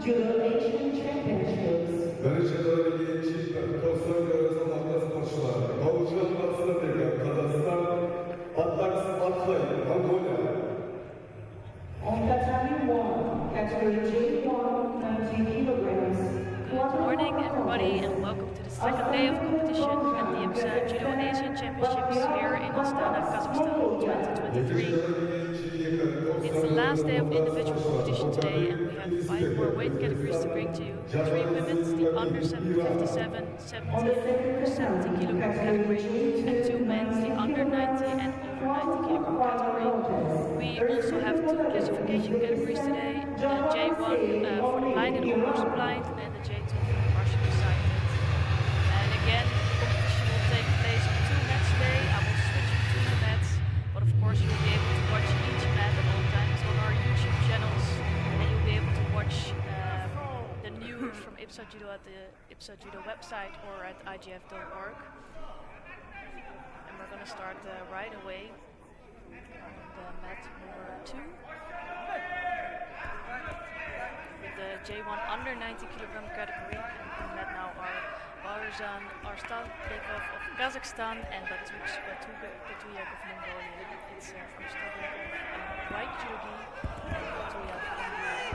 Judo Asian Championships. On Tatami 1, category J1, 90 kilograms. Good morning, everybody, and welcome to the second day of competition at the IBSA Judo Asian Championships here in Astana, Kazakhstan 2023. It's the last day of individual competition today, and we have 5 more weight categories to bring to you. 3 women's, the under 57, 70 over 70 kilogram category, and 2 men's, the under 90 and over 90 kilogram category. We also have 2 classification categories today, J1 for the blind and almost blind, and the J2 for the partially sighted. And again, competition will take place on 2 mats today. I will switch between the mats, but of course you'll be able to watch each mat at all times on our YouTube channels, and you'll be able to watch the news from IBSA Judo at the IBSA Judo website or at igf.org. And we're going to start right away on the mat number 2. The J1 under 90 kilogram category, and the mat now are Bakayov of Kazakhstan and Bakayov of Mongolia. It's Astana of white judo and Bakayov of Palmburi.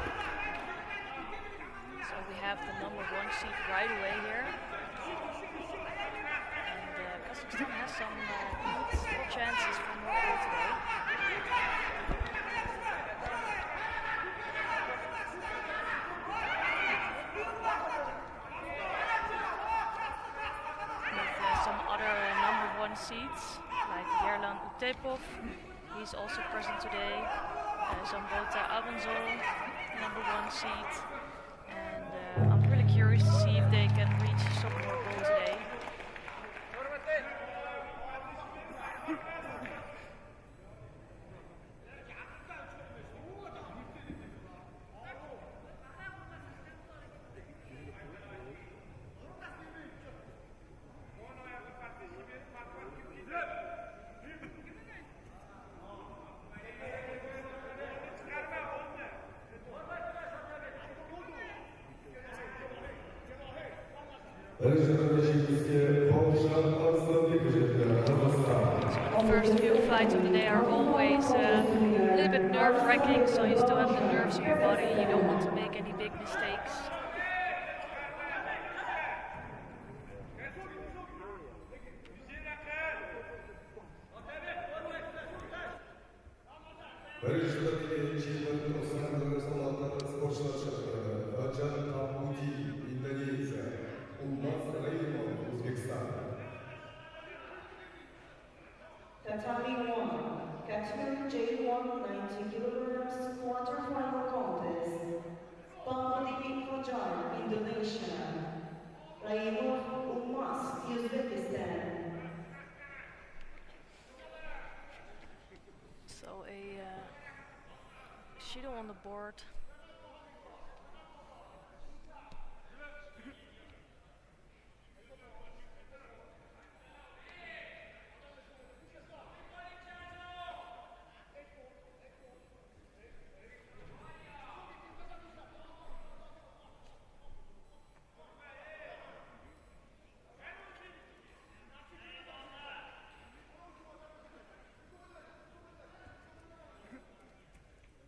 So we have the number 1 seed right away here, and Kazakhstan has some chances for more gold today. Seats like Yerlan Utepov, he's also present today. Zambota Abanzol, number 1 seat, and I'm really curious to see if they can reach some more gold today. The first few flights of the day are always a little bit nerve-wracking, so you still have the nerves in your body, you don't want to make any big mistakes. Tatami 1, category J1, 90 kilograms, quarterfinal contest. Palmburi, Indonesia. Uzbekistan. So a Shido on the board.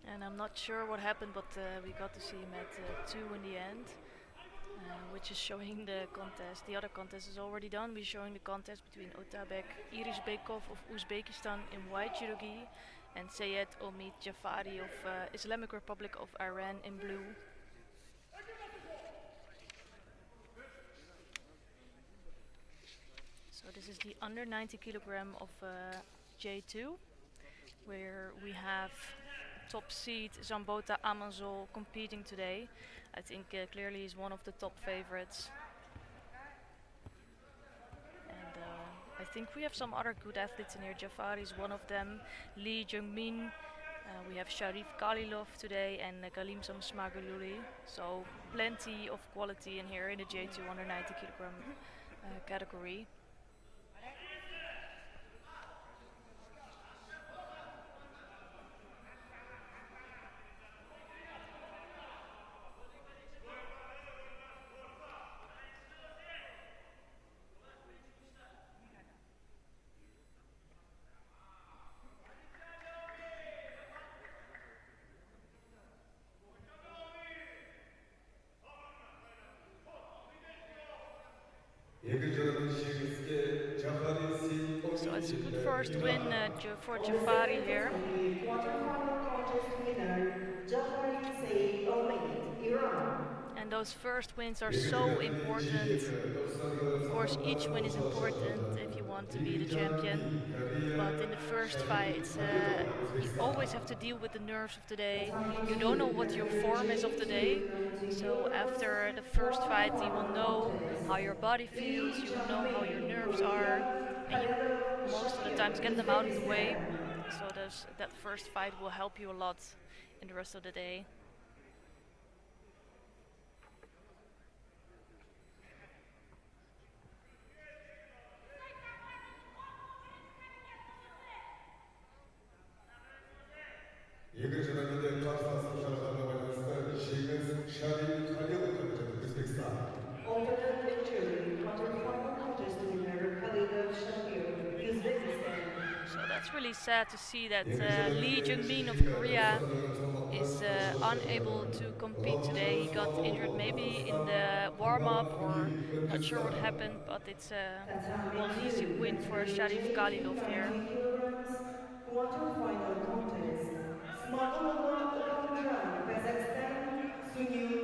And I'm not sure what happened, but we got to see him at 2 in the end, which is showing the contest. The other contest is already done. We're showing the contest between Otabek Irisbekov of Uzbekistan in white judogi and Sayed Omid Jafari of Islamic Republic of Iran in blue. So this is the under 90 kilogram of J2, where we have top seed Zambota Amanzol competing today. I think clearly he's one of the top favorites. And I think we have some other good athletes in here. Jafari is one of them. Lee Jungmin. We have Sharif Galiev today and Galimsam Smagululi. So plenty of quality in here in the J2 under 90 kilogram category. first win for Jafari here. Quarterfinal contest winner, Jafari Iran. And those first wins are so important. Of course, each win is important if you want to be the champion. But in the first fights, you always have to deal with the nerves of the day. You don't know what your form is of the day. So after the first fight, you will know how your body feels, you will know how your nerves are, and you most of the times get them out of the way. So that first fight will help you a lot in the rest of the day. Alternate injury, quarterfinal contest winner, Uzbekistan. So that's really sad to see that Lee Jung-min of Korea is unable to compete today. He got injured maybe in the warm-up, or not sure what happened, but it's well, an easy win for Galiev here. Quarterfinal contest. Smagululi, Kazakhstan, Sunil,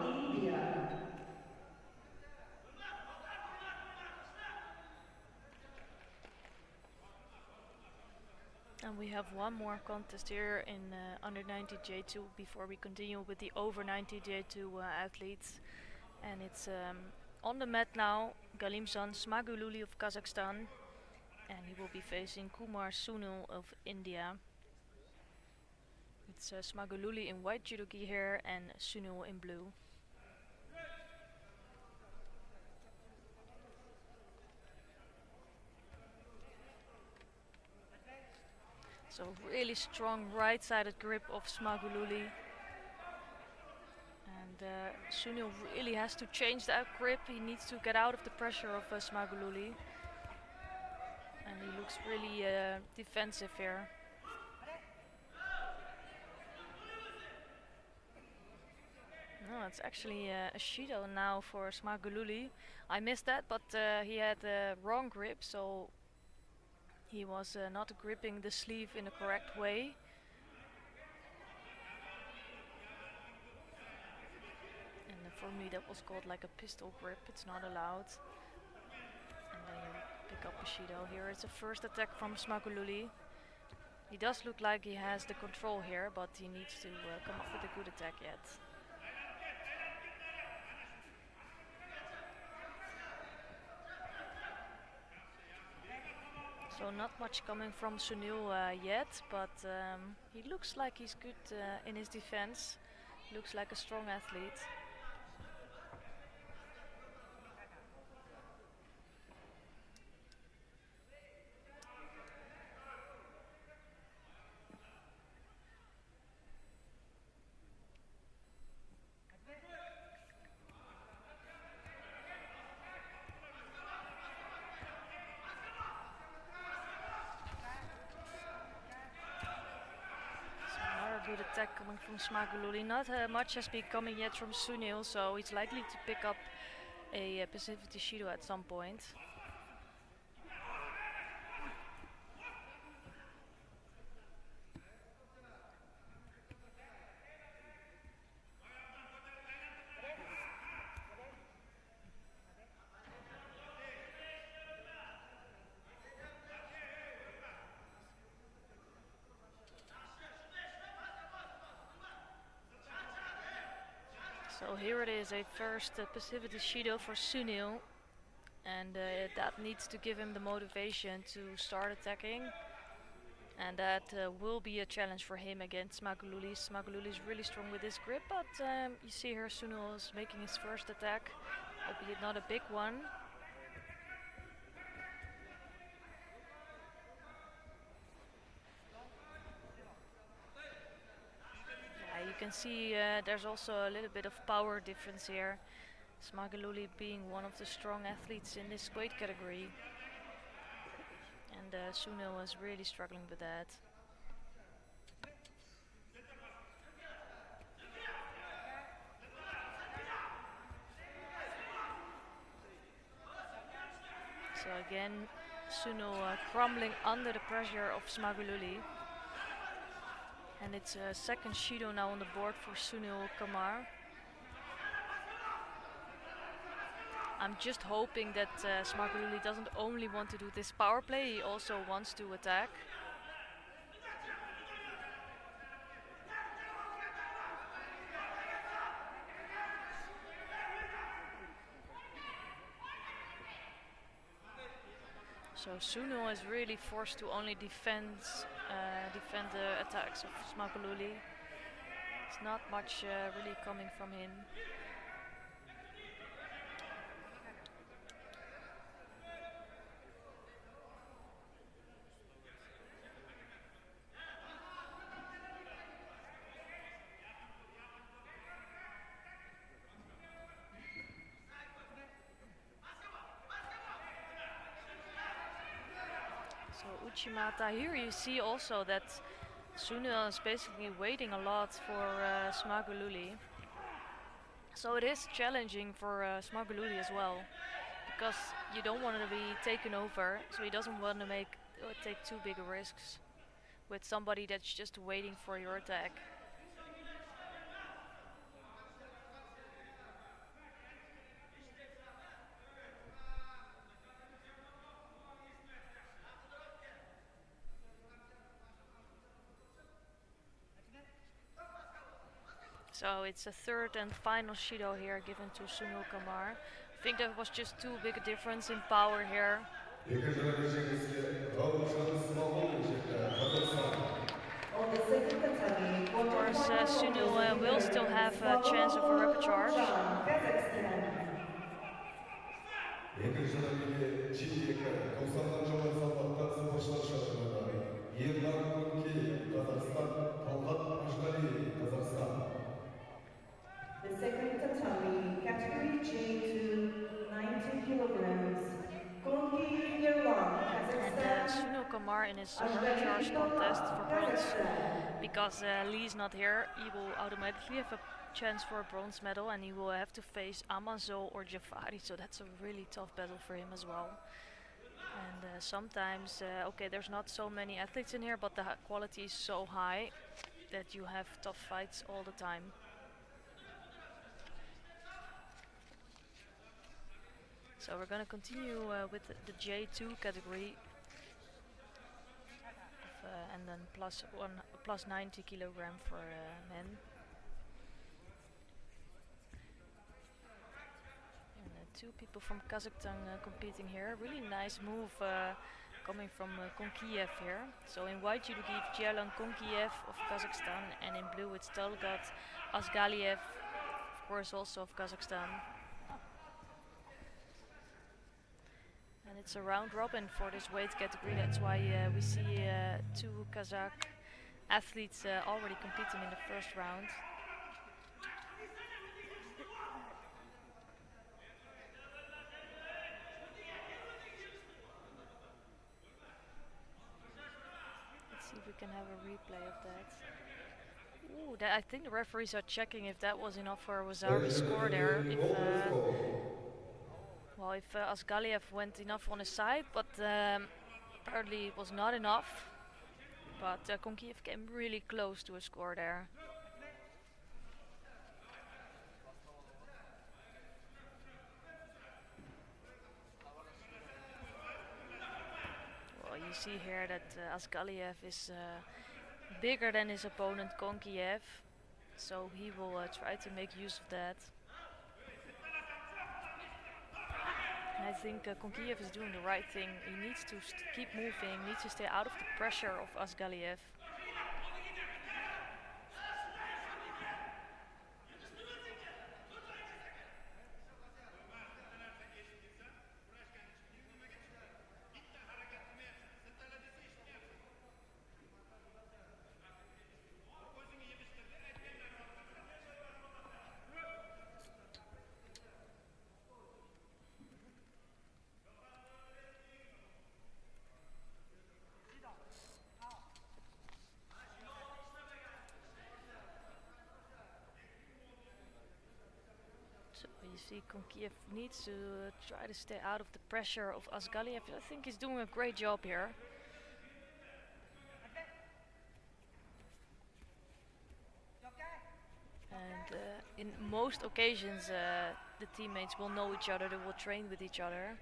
India. And we have one more contest here in under 90 J2 before we continue with the over 90 J2 athletes. And it's on the mat now, Galimsan Smagululi of Kazakhstan. And he will be facing Sunil of India. It's Smagululi in white judo gi here and Sunil in blue. So really strong right-sided grip of Smagululi. And Sunil really has to change that grip. He needs to get out of the pressure of Smagululi. And he looks really defensive here. No, it's actually a Shido now for Smagululi. I missed that, but he had the wrong grip, so he was not gripping the sleeve in the correct way. And for me that was called like a pistol grip, it's not allowed. And then you pick up a Shido. Here it's a first attack from Smagululi. He does look like he has the control here, but he needs to come up with a good attack yet. So not much coming from Sunil yet, but he looks like he's good in his defense. Looks like a strong athlete. Good attack coming from Smagululi. Not much has been coming yet from Sunil, so he's likely to pick up a passivity Shido at some point. So here it is, a first passivity Shido for Sunil, and that needs to give him the motivation to start attacking, and that will be a challenge for him against Smagululi. Smagululi is really strong with his grip, but you see here Sunil is making his first attack, albeit not a big one. You can see there's also a little bit of power difference here. Smagululi being one of the strong athletes in this weight category. And Sunil is really struggling with that. So again, Sunil crumbling under the pressure of Smagululi. And it's a second Shido now on the board for Sunil Kamar. I'm just hoping that Smagululi doesn't only want to do this power play, he also wants to attack. So Sunil is really forced to only defend the attacks of Smagululi. It's not much really coming from him. So Uchimata, here you see also that Sunil is basically waiting a lot for Smagululi. So it is challenging for Smagululi as well, because you don't want to be taken over, so he doesn't want to take too big risks with somebody that's just waiting for your attack. So it's a third and final Shido here given to Sunil Kamar. I think there was just too big a difference in power here. Of course, Sunil will still have a chance of a repecharge. The second tatami, category J2, 90 kilograms. Konkiev, Kazakhstan. And Sunil Kamar in his repecharge contest for bronze, because Lee's not here, he will automatically have a chance for a bronze medal, and he will have to face Amazo or Jafari, so that's a really tough battle for him as well. And sometimes, okay, there's not so many athletes in here, but the quality is so high that you have tough fights all the time. So we're going to continue with the J2 category, and then plus 90 kilogram for men. And two people from Kazakhstan competing here. Really nice move coming from Konkiev here. So in white you give Jelan Konkiev of Kazakhstan, and in blue it's Talgat Asgaliev, of course also of Kazakhstan. And it's a round robin for this weight category, that's why we see two Kazakh athletes already competing in the first round. Let's see if we can have a replay of that. Ooh, I think the referees are checking if that was enough for a Wasabi score there. Well, if Asgaliev went enough on his side, but apparently it was not enough. But Konkiev came really close to a score there. Well, you see here that Asgaliev is bigger than his opponent Konkiev, so he will try to make use of that. I think Konkiev is doing the right thing. He needs to keep moving, needs to stay out of the pressure of Asgaliev. You see Konkiev needs to try to stay out of the pressure of Asgaliev. I think he's doing a great job here. And in most occasions the teammates will know each other, they will train with each other.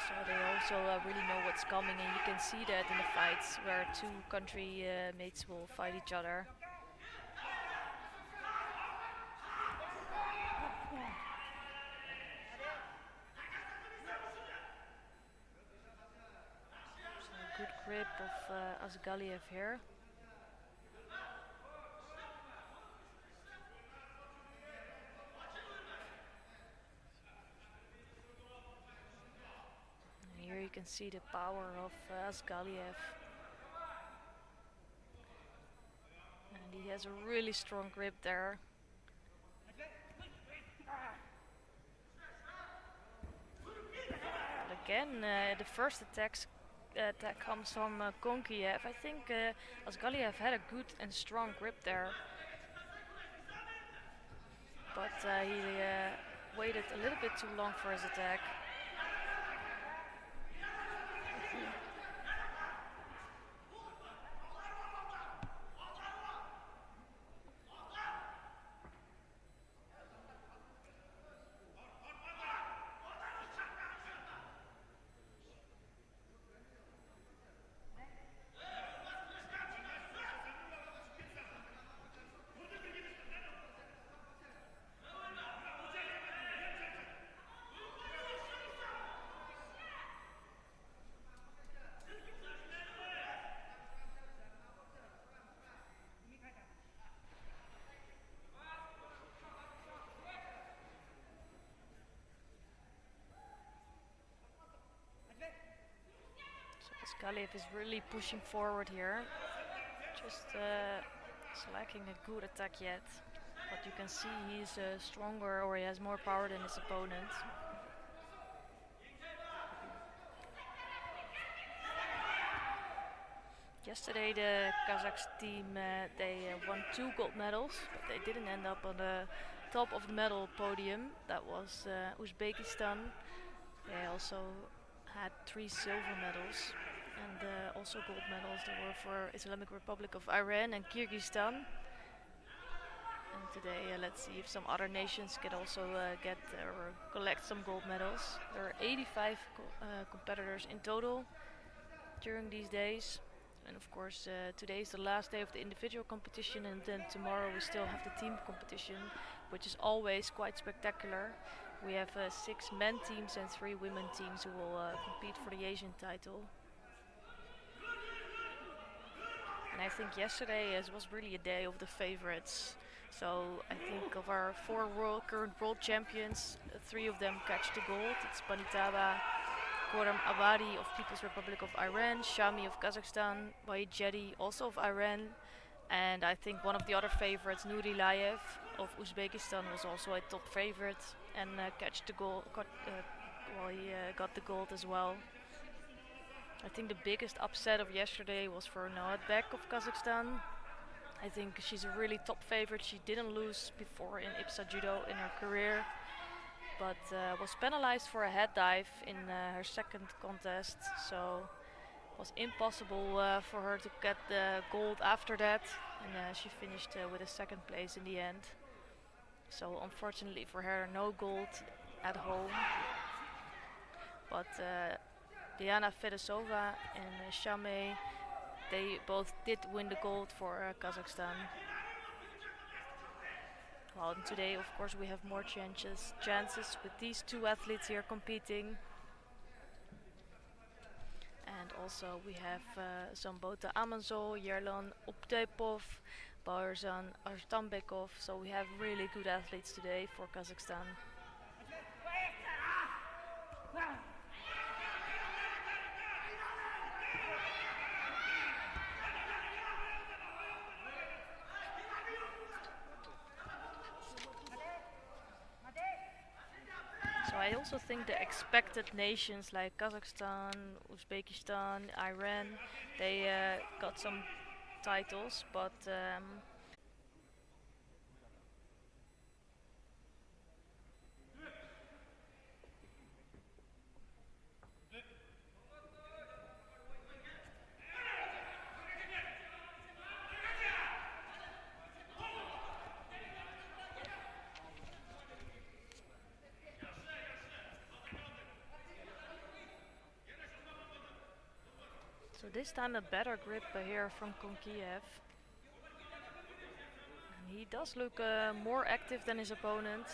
So they also really know what's coming, and you can see that in the fights where two country mates will fight each other. So good grip of Asgaliev here. Here you can see the power of Asgaliev. And he has a really strong grip there. But again, the first attack comes from Konkiev. I think Asgaliev had a good and strong grip there. But he waited a little bit too long for his attack. Galiev is really pushing forward here, just lacking a good attack yet, but you can see he's stronger, or he has more power than his opponent. Yesterday the Kazakh team they won 2 gold medals, but they didn't end up on the top of the medal podium. That was Uzbekistan. They also had 3 silver medals. And also gold medals that were for Islamic Republic of Iran and Kyrgyzstan. And today let's see if some other nations can also get or collect some gold medals. There are 85 competitors in total during these days. And of course today is the last day of the individual competition, and then tomorrow we still have the team competition, which is always quite spectacular. We have 6 men teams and 3 women teams who will compete for the Asian title. And I think yesterday was really a day of the favorites. So I think of our 4 current world champions, 3 of them catch the gold. It's Panitaba, Khorram Abadi of People's Republic of Iran, Shami of Kazakhstan, Bayjedi also of Iran, and I think one of the other favorites, Nuri Layev of Uzbekistan, was also a top favorite and catch the gold. He got the gold as well. I think the biggest upset of yesterday was for Noatbek of Kazakhstan. I think she's a really top favorite. She didn't lose before in IBSA Judo in her career, but was penalized for a head dive in her second contest, so it was impossible for her to get the gold after that, and she finished with a 2nd place in the end. So unfortunately for her, no gold at home. But Diana Fedosova and Shame, they both did win the gold for Kazakhstan. Well, and today of course we have more chances with these 2 athletes here competing. And also we have Zambota Amanzol, Yerlan Optepov, Baurzan Arstambekov, so we have really good athletes today for Kazakhstan. So I also think the expected nations like Kazakhstan, Uzbekistan, Iran, they got some titles, but So this time a better grip here from Konkiev. And he does look more active than his opponent.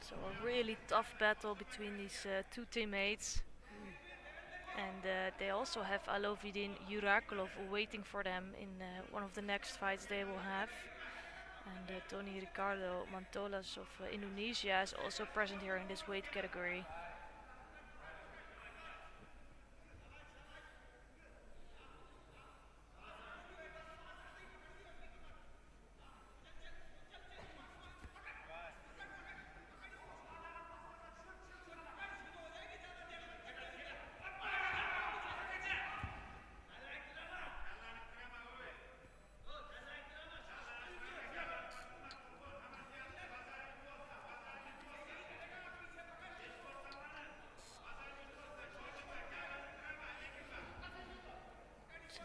So a really tough battle between these two teammates. And they also have Alovidin Urakulov waiting for them in one of the next fights they will have. And Tony Ricardo Montolas of Indonesia is also present here in this weight category.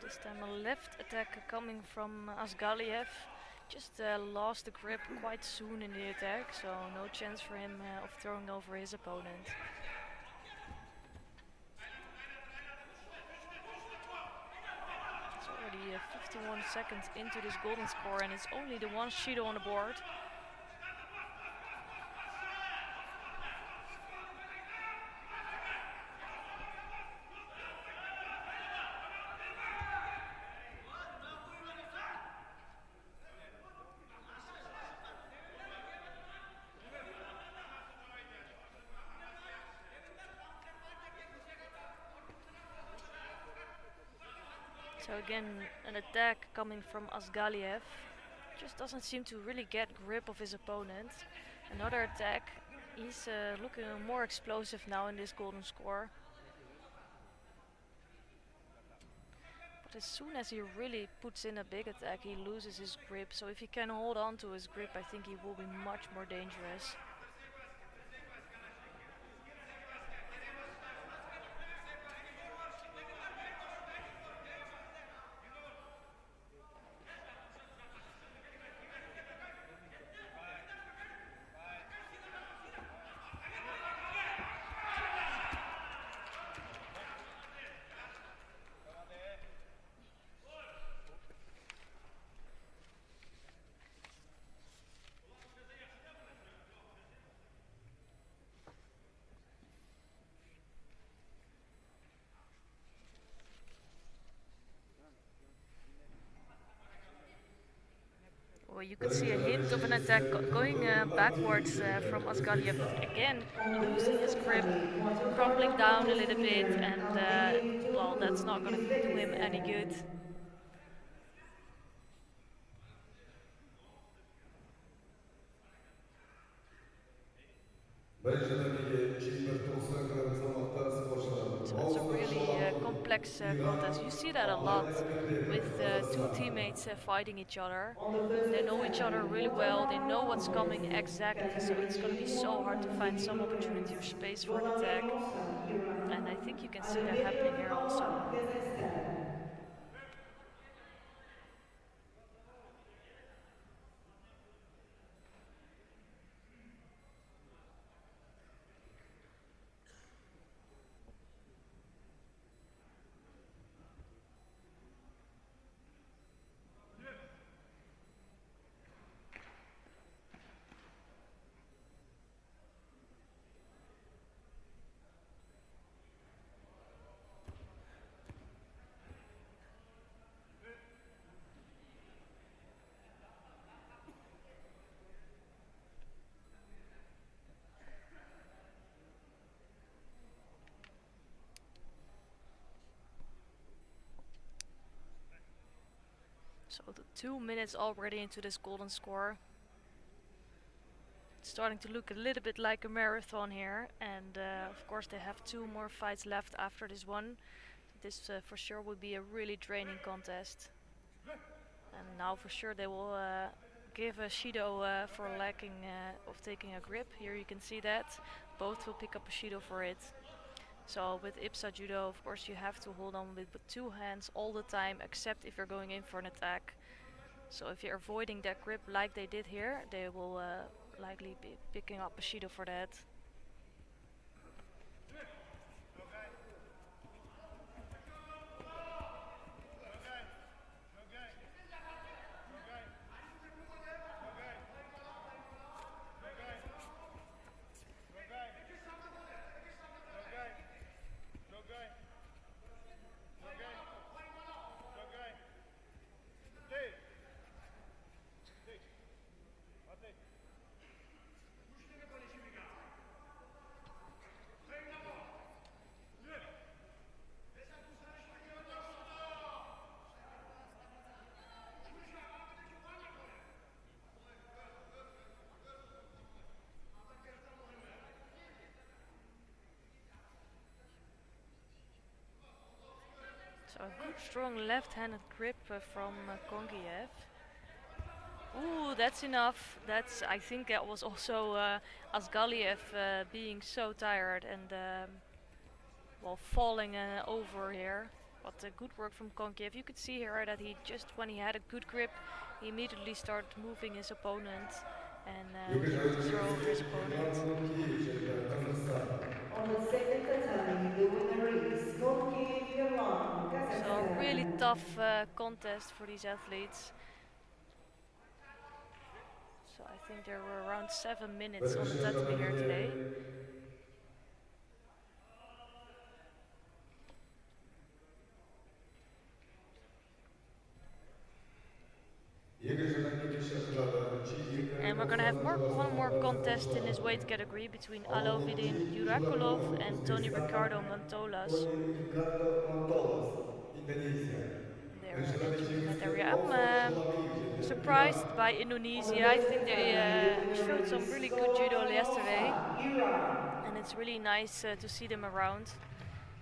This time a left attack coming from Asgaliev. Just lost the grip quite soon in the attack, so no chance for him of throwing over his opponent. It's already 51 seconds into this golden score and it's only the one Judo on the board. So again, an attack coming from Asgaliev. Just doesn't seem to really get grip of his opponent. Another attack. He's looking more explosive now in this golden score. But as soon as he really puts in a big attack, he loses his grip. So if he can hold on to his grip, I think he will be much more dangerous. Well, you could see a hint of an attack going backwards from Asgaliev. Again, losing his grip, crumbling down a little bit, and well, that's not going to do him any good. So it's a really complex contest. You see that a lot with two teammates fighting each other. They know each other really well, they know what's coming exactly, so it's going to be so hard to find some opportunity or space for an attack. And I think you can see that happening here also. So the 2 minutes already into this golden score. It's starting to look a little bit like a marathon here, and of course they have 2 more fights left after this one. this for sure would be a really draining contest. And now for sure they will give a Shido for lacking of taking a grip. Here you can see that. Both will pick up a Shido for it. So with IBSA Judo, of course, you have to hold on with 2 hands all the time, except if you're going in for an attack. So if you're avoiding that grip like they did here, they will likely be picking up a Shido for that. So a good strong left-handed grip from Konkiev. Ooh, that's enough. I think that was also Asgaliev being so tired and well, falling over here. But good work from Konkiev. You could see here that he just, when he had a good grip, he immediately started moving his opponent and was able to throw over his opponent. On the second tatami, the winner is Konkiev, Kazakhstan. So a really tough contest for these athletes. So I think there were around 7 minutes on the tatami here today. And we're gonna have one more contest in this weight category between Alovidin Urakulov and Tony Ricardo Montolas. They're entering that area. I'm surprised by Indonesia. I think they showed some really good judo yesterday, and it's really nice to see them around.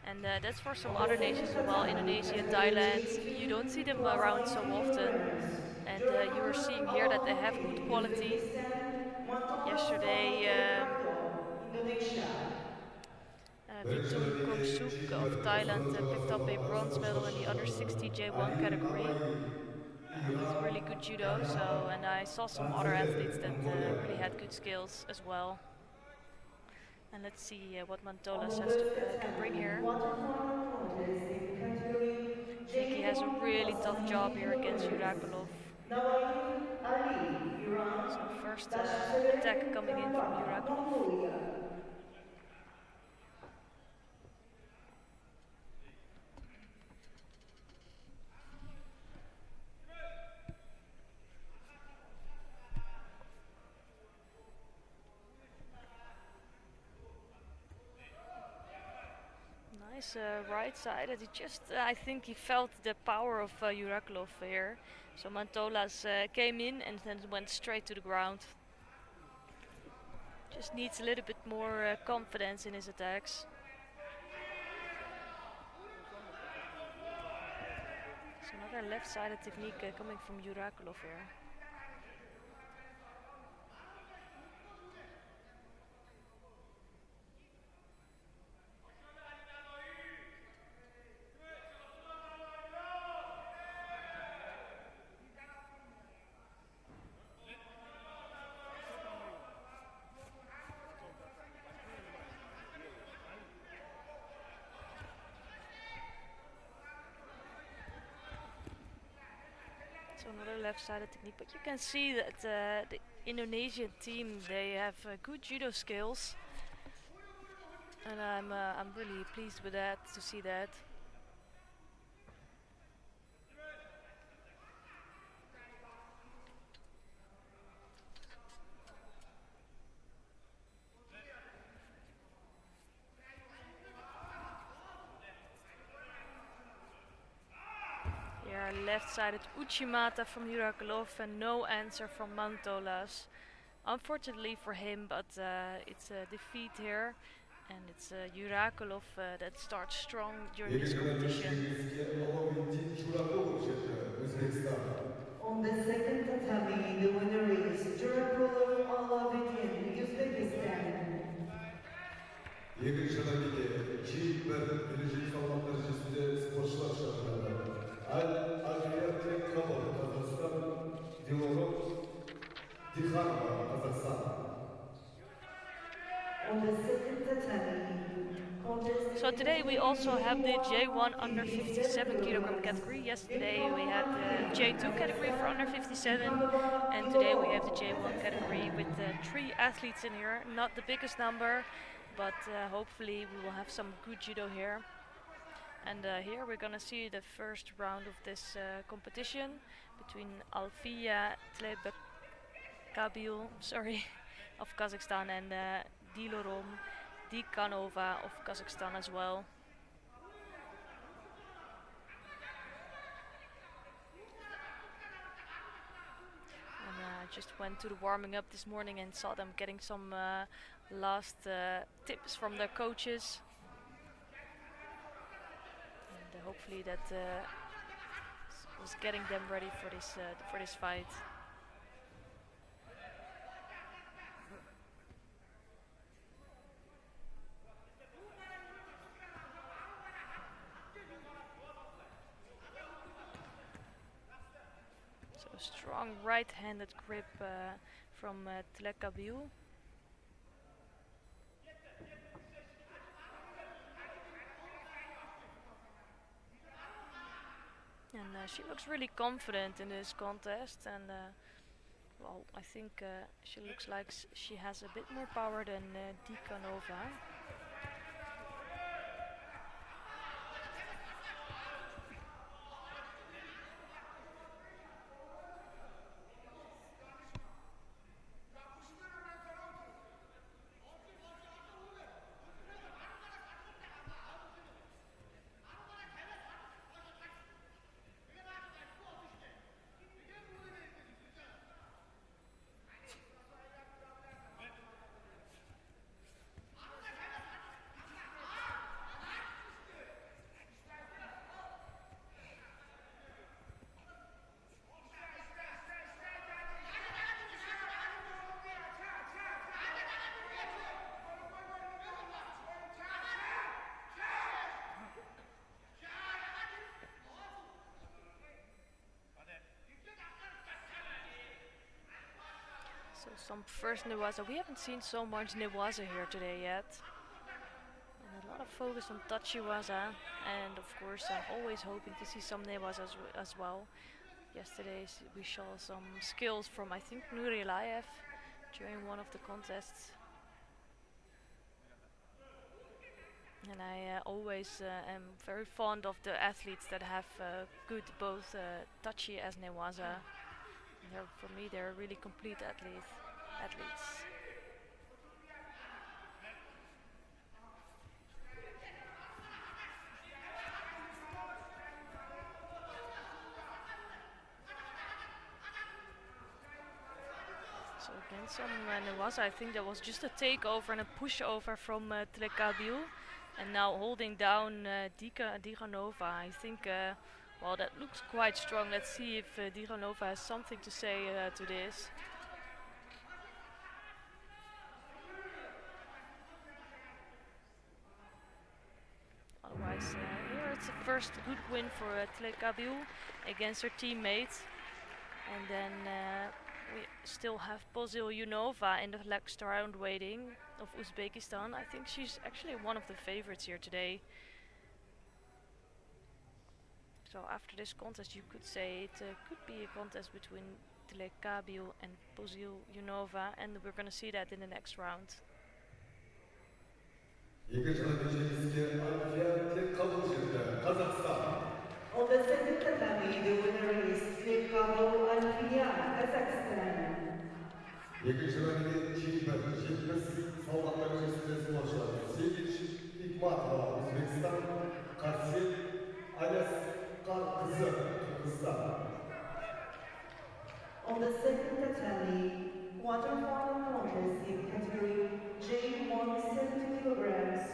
And that's for some other nations as well, Indonesia, Thailand. You don't see them around so often. And you are seeing here that they have good quality. Yesterday, Vitun Kongsuk of Thailand picked up a bronze medal in the under 60 J1 category with really good judo. And I saw some other athletes that really had good skills as well. And let's see what Montolas has to bring here. I think he has a really tough job here against Urakulov. So first attack coming in from Urakulov. Nice right side, and he just, I think he felt the power of Urakulov here. So Montolas came in and then went straight to the ground. Just needs a little bit more confidence in his attacks. So another left-sided technique coming from Urakulov here. So another left-sided technique, but you can see that the Indonesian team, they have good judo skills, and I'm really pleased with that, to see that. Left-sided Uchimata from Urakulov and no answer from Montolas. Unfortunately for him, but it's a defeat here. And it's Urakulov that starts strong during this competition. On the second tatami, the winner is Urakulov, Uzbekistan. Екінші лагеде Jekpe Jek Hall дәрежесінде спортшылар шақырылды. Asgaliev Kazakhstan, Dikhanova, Kazakhstan. On the second tatami, So today we also have the J1 under 57 kilogram category. Yesterday we had the J2 category for under 57, and today we have the J1 category with 3 athletes in here. Not the biggest number, but hopefully we will have some good judo here. And here we're gonna see the first round of this competition between Alfia Tlebekabil, of Kazakhstan, and Dilorom Dikhanova of Kazakhstan as well. And I just went to the warming up this morning and saw them getting some last tips from their coaches. And hopefully that was getting them ready for this fight. Strong right-handed grip from Tlebekabil. And she looks really confident in this contest, and well, I think she looks like she has a bit more power than Dikhanova. So some first Newaza. We haven't seen so much Newaza here today yet. And a lot of focus on Tachiwaza. And of course I'm always hoping to see some Newaza as well. Yesterday we saw some skills from, I think, Galiev during one of the contests. And I always am very fond of the athletes that have good both Tachi as Newaza. For me, they're really complete athletes. So again, some Newaza. I think that was just a takeover and a pushover from Tlebekabil, and now holding down Dikhanova. I think. Well, that looks quite strong. Let's see if Dikhanova has something to say to this. Otherwise, here it's the first good win for Tlebekabil against her teammate. And then we still have Pozil-Yunova in the next round waiting of Uzbekistan. I think she's actually one of the favorites here today. So after this contest, you could say it could be a contest between Tlebekabil and Pozil-Yunova, and we're going to see that in the next round. On the second tatami, the winner is Tlebekabil, Kazakhstan. Екінші лагеде Jekpe Jek Hall дәрежесінде спортшылар. Hikmatova, Uzbekistan, On the second tatami, quarterfinal contest in category J1 70 kilograms.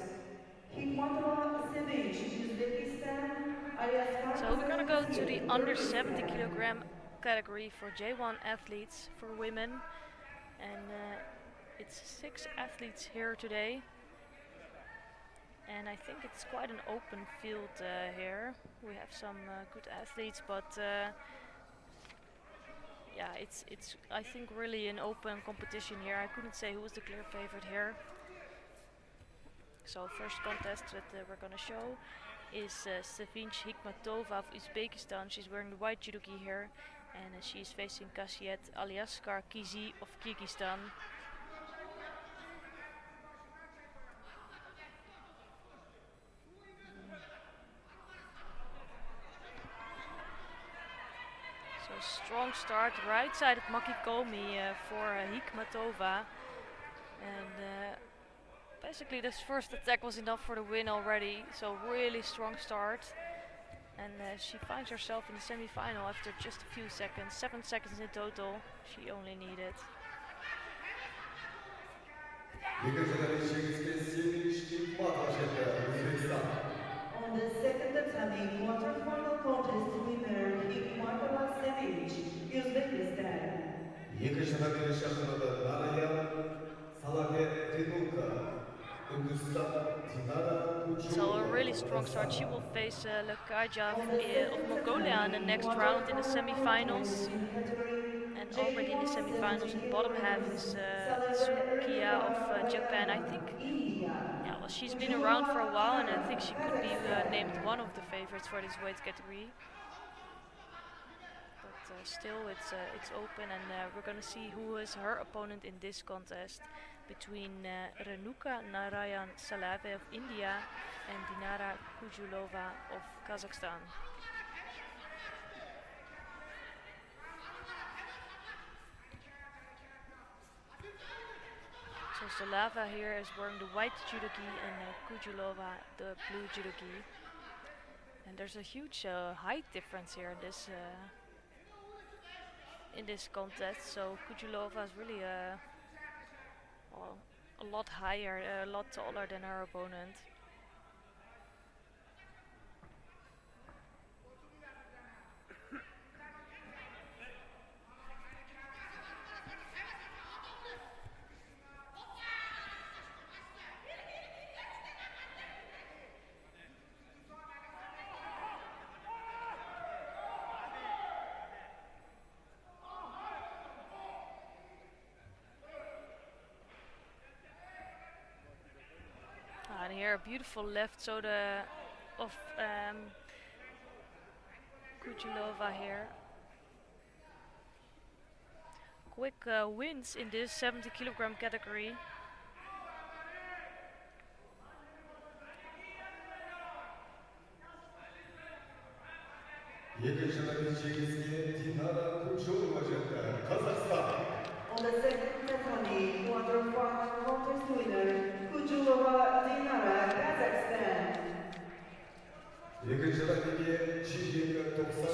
Hikmatova Sevinch, Uzbekistan, Alias So we're gonna go to the under 70 kilogram category for J1 athletes for women, and it's 6 athletes here today, and I think it's quite an open field here. We have some good athletes, but yeah, it's I think really an open competition here. I couldn't say who was the clear favorite here. So first contest that we're gonna show is Sevinch Hikmatova of Uzbekistan. She's wearing the white judo gi here, and she's facing Kasiet Aliaskar Kizi of Kyrgyzstan. So strong start, right sided Makikomi for Hikmatova, and basically this first attack was enough for the win already, so really strong start. And she finds herself in the semi-final after just a few seconds, 7 seconds in total she only needed. On the second attempt, quarterfinal contest winner Hikmatova Sevinch, Uzbekistan. So a really strong start. She will face Bakayov of Mongolia in the next round in the semi-finals. And already in the semi-finals in the bottom half is Tsukiya of Japan. I think, yeah, well, she's been around for a while, and I think she could be named one of the favorites for this weight category. But still, it's open, and we're gonna see who is her opponent in this contest between Renuka Narayan Salave of India and Dinara Kujulova of Kazakhstan. So Salava here is wearing the white judo gi and Kujulova the blue judo gi. And there's a huge height difference here in this contest. So Kujulova is really a lot higher, a lot taller than her opponent. And here a beautiful left soda of Kujulova here. Quick wins in this 70 kilogram category. On the second attempt, quarterfinal contest winner Kujulova Dinara, Kazakhstan.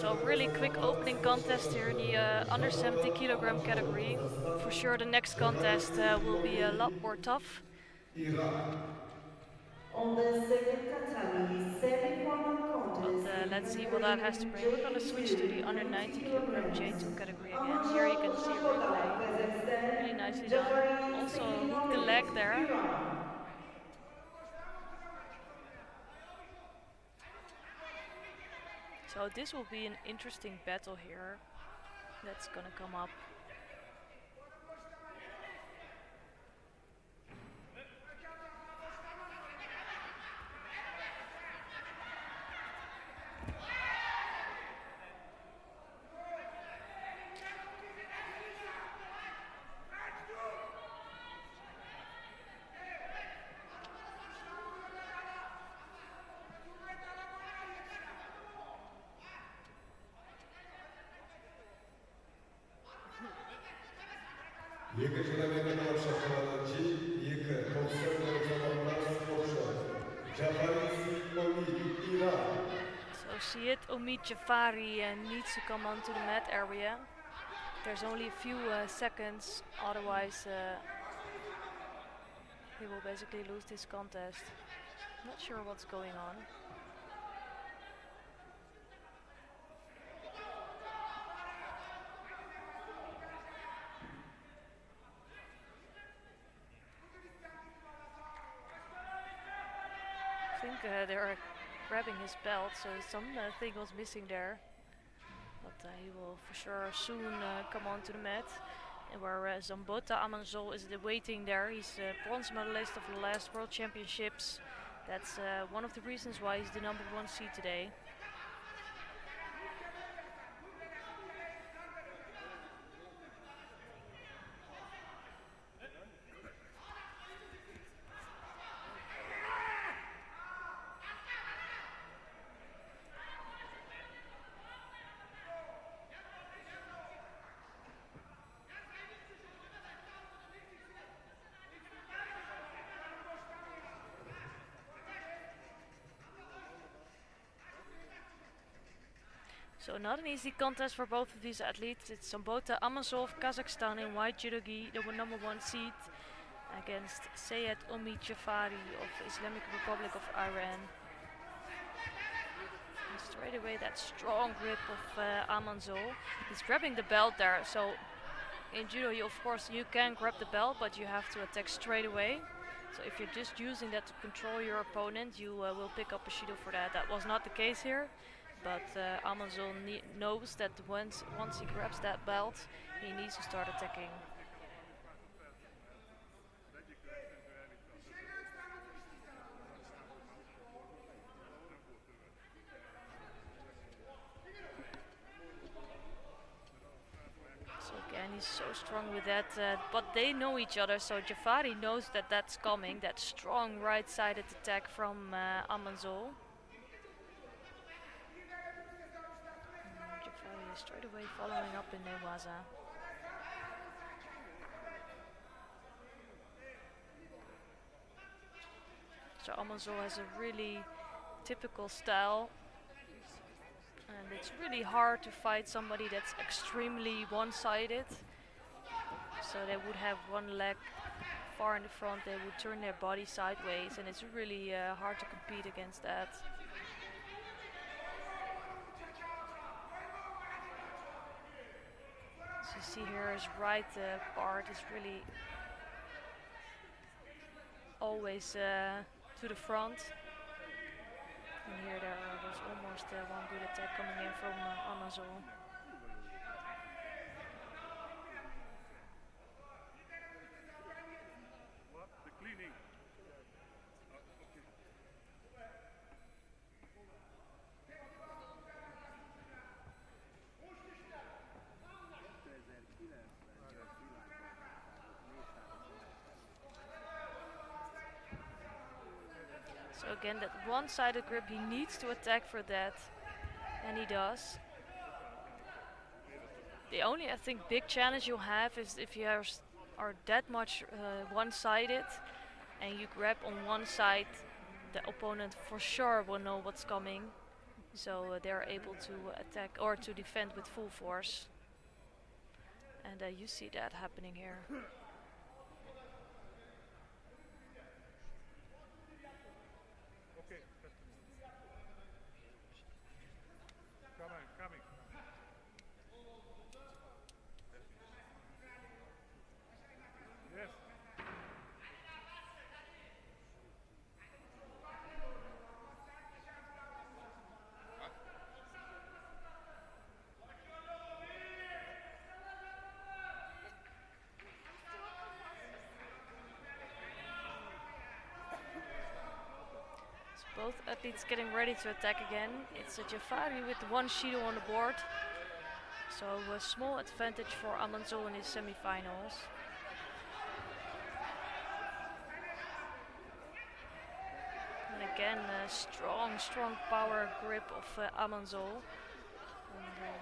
So really quick opening contest here in the under 70 kilogram category. For sure the next contest will be a lot more tough. On the second tatami, semi-final contest. But let's see what that has to bring. We're gonna switch to the under 90 kilogram J2 category again. Here you can see a replay. Really nicely done. Also hook the leg there. So this will be an interesting battle here that's gonna come up. So Syed Omid Jafari needs to come onto the mat area. There's only a few seconds, otherwise he will basically lose this contest. Not sure what's going on. I think they're grabbing his belt, so something was missing there. But he will for sure soon come onto the mat. And where Zambota Amanzol is waiting there. He's a bronze medalist of the last World Championships. That's one of the reasons why he's the #1 seed today. So not an easy contest for both of these athletes. It's Zambota Amanzol of Kazakhstan in white judo gi, the #1 seed, against Sayed Omi Jafari of Islamic Republic of Iran. And straight away that strong grip of Amanzol. He's grabbing the belt there. So in judo, of course, you can grab the belt, but you have to attack straight away. So if you're just using that to control your opponent, you will pick up a shido for that. That was not the case here. But Amanzol knows that once he grabs that belt, he needs to start attacking. So again, he's so strong with that, but they know each other, so Jafari knows that that's coming, that strong right-sided attack from Amanzol. Straight away following up in Newaza. So Amanzol has a really typical style, and it's really hard to fight somebody that's extremely one-sided. So they would have one leg far in the front, they would turn their body sideways, and it's really hard to compete against that. You see here his right part is really always to the front. And here there was almost one good attack coming in from Amanzol. So again, that one-sided grip, he needs to attack for that, and he does. The only, I think, big challenge you'll have is if you are that much one-sided and you grab on one side, the opponent for sure will know what's coming. So they're able to attack or to defend with full force. And you see that happening here. Both athletes getting ready to attack again. It's a Jafari with one shido on the board. So a small advantage for Amanzol in his semi-finals. And again, a strong power grip of Amanzol. And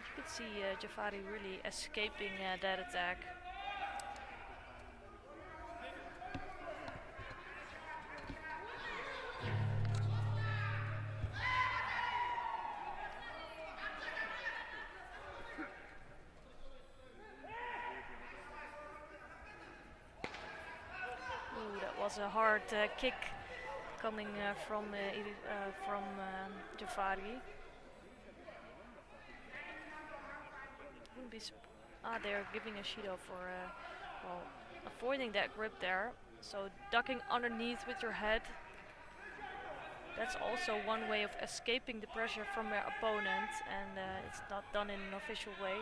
you could see Jafari really escaping that attack. was a hard kick coming from Jafari. Wouldn't be they're giving a Shido for well, avoiding that grip there. So ducking underneath with your head. That's also one way of escaping the pressure from your opponent, and it's not done in an official way.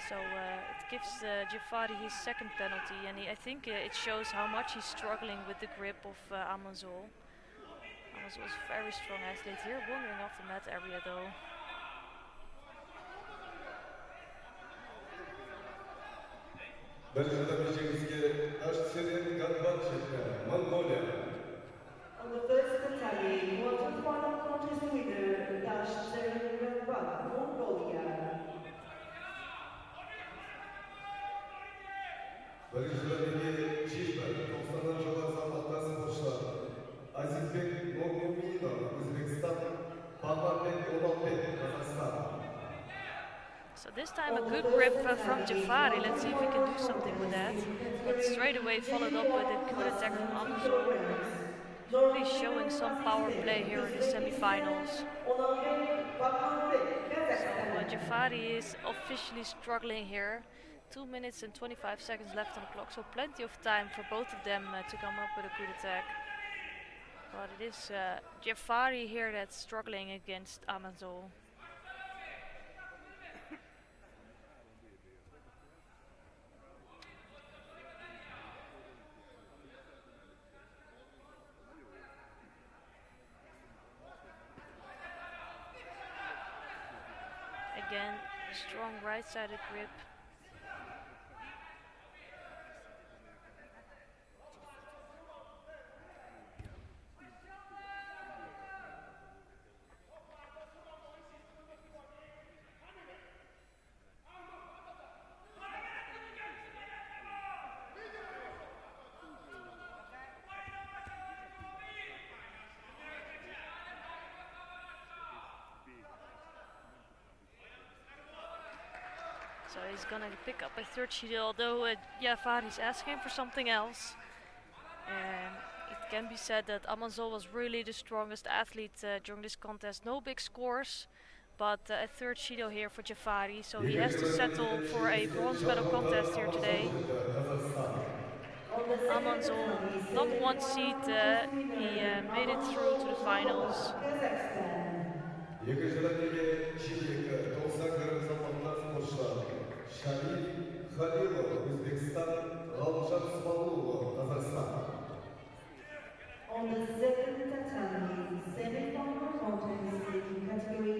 So it gives Jafari his second penalty, and I think it shows how much he's struggling with the grip of Amanzol. Amanzol is a very strong athlete here, wandering off the mat area though. Mongolia. On the first battalion, quarter-final contest winner, Mongolia. Barışlarındaki çiftler, 90'lar Jolar Salvatlar sporcular. Azizbek Mogomino, Uzbekistan, Palmburi, Kazakhstan. So this time a good grip from Jafari. Let's see if he can do something with that. But straight away followed up with a good attack from Amanzol. Really showing some power play here in the semi-finals. So Jafari is officially struggling here. 2 minutes and 25 seconds left on the clock, so plenty of time for both of them to come up with a good attack. But it is Jafari here that's struggling against Amanzol. Again, strong right-sided grip. So he's gonna pick up a third Shido, although Jafari's asking for something else. And it can be said that Amanzol was really the strongest athlete during this contest. No big scores, but a third Shido here for Jafari. So he has to settle for a bronze medal contest here today. Amanzol, not one seed, he made it through to the finals. On the second tatami, semi-final contest in category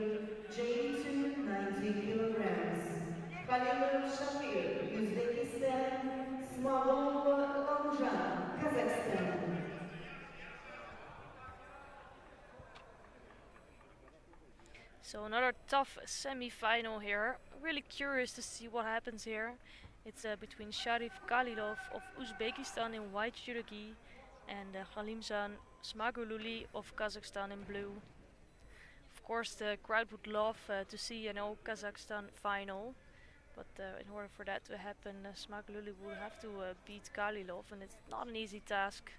J2 90 kilograms. Galiev, Uzbekistan, Smagululi, Kazakhstan. So another tough semi-final here. Really curious to see what happens here. It's between Galiev of Uzbekistan in white judo gi and Khalimzan Smagululi of Kazakhstan in blue. Of course, the crowd would love to see an all Kazakhstan final, but in order for that to happen, Smagululi will have to beat Galiev, and it's not an easy task.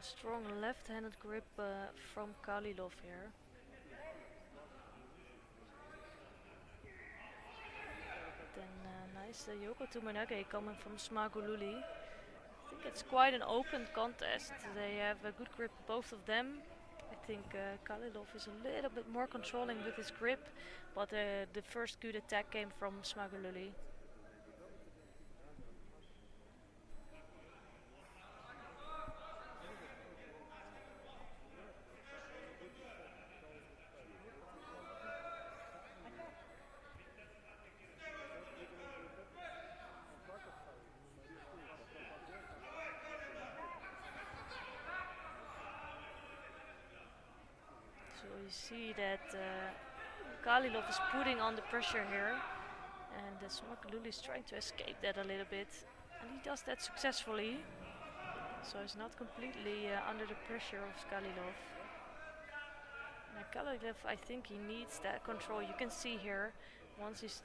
strong left-handed grip from Galiev here. Then nice Yoko to Manage coming from Smagululi. I think it's quite an open contest. They have a good grip, both of them. I think Galiev is a little bit more controlling with his grip, but the first good attack came from Smagululi. So you see that Galiev is putting on the pressure here, and Smagululi is trying to escape that a little bit, and he does that successfully. So he's not completely under the pressure of Galiev. Now Galiev, I think he needs that control. You can see here, once he's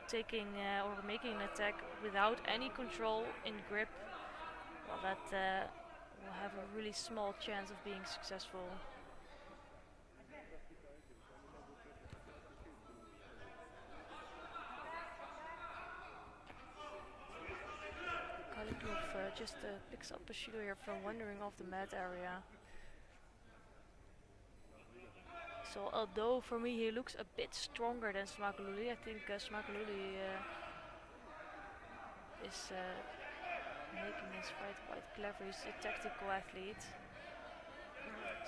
taking or making an attack without any control in grip, well, that will have a really small chance of being successful. Galiev just picks up a Judo here from wandering off the mat area. So although for me he looks a bit stronger than Smagululi, I think Smagululi is making this fight quite clever. He's a tactical athlete.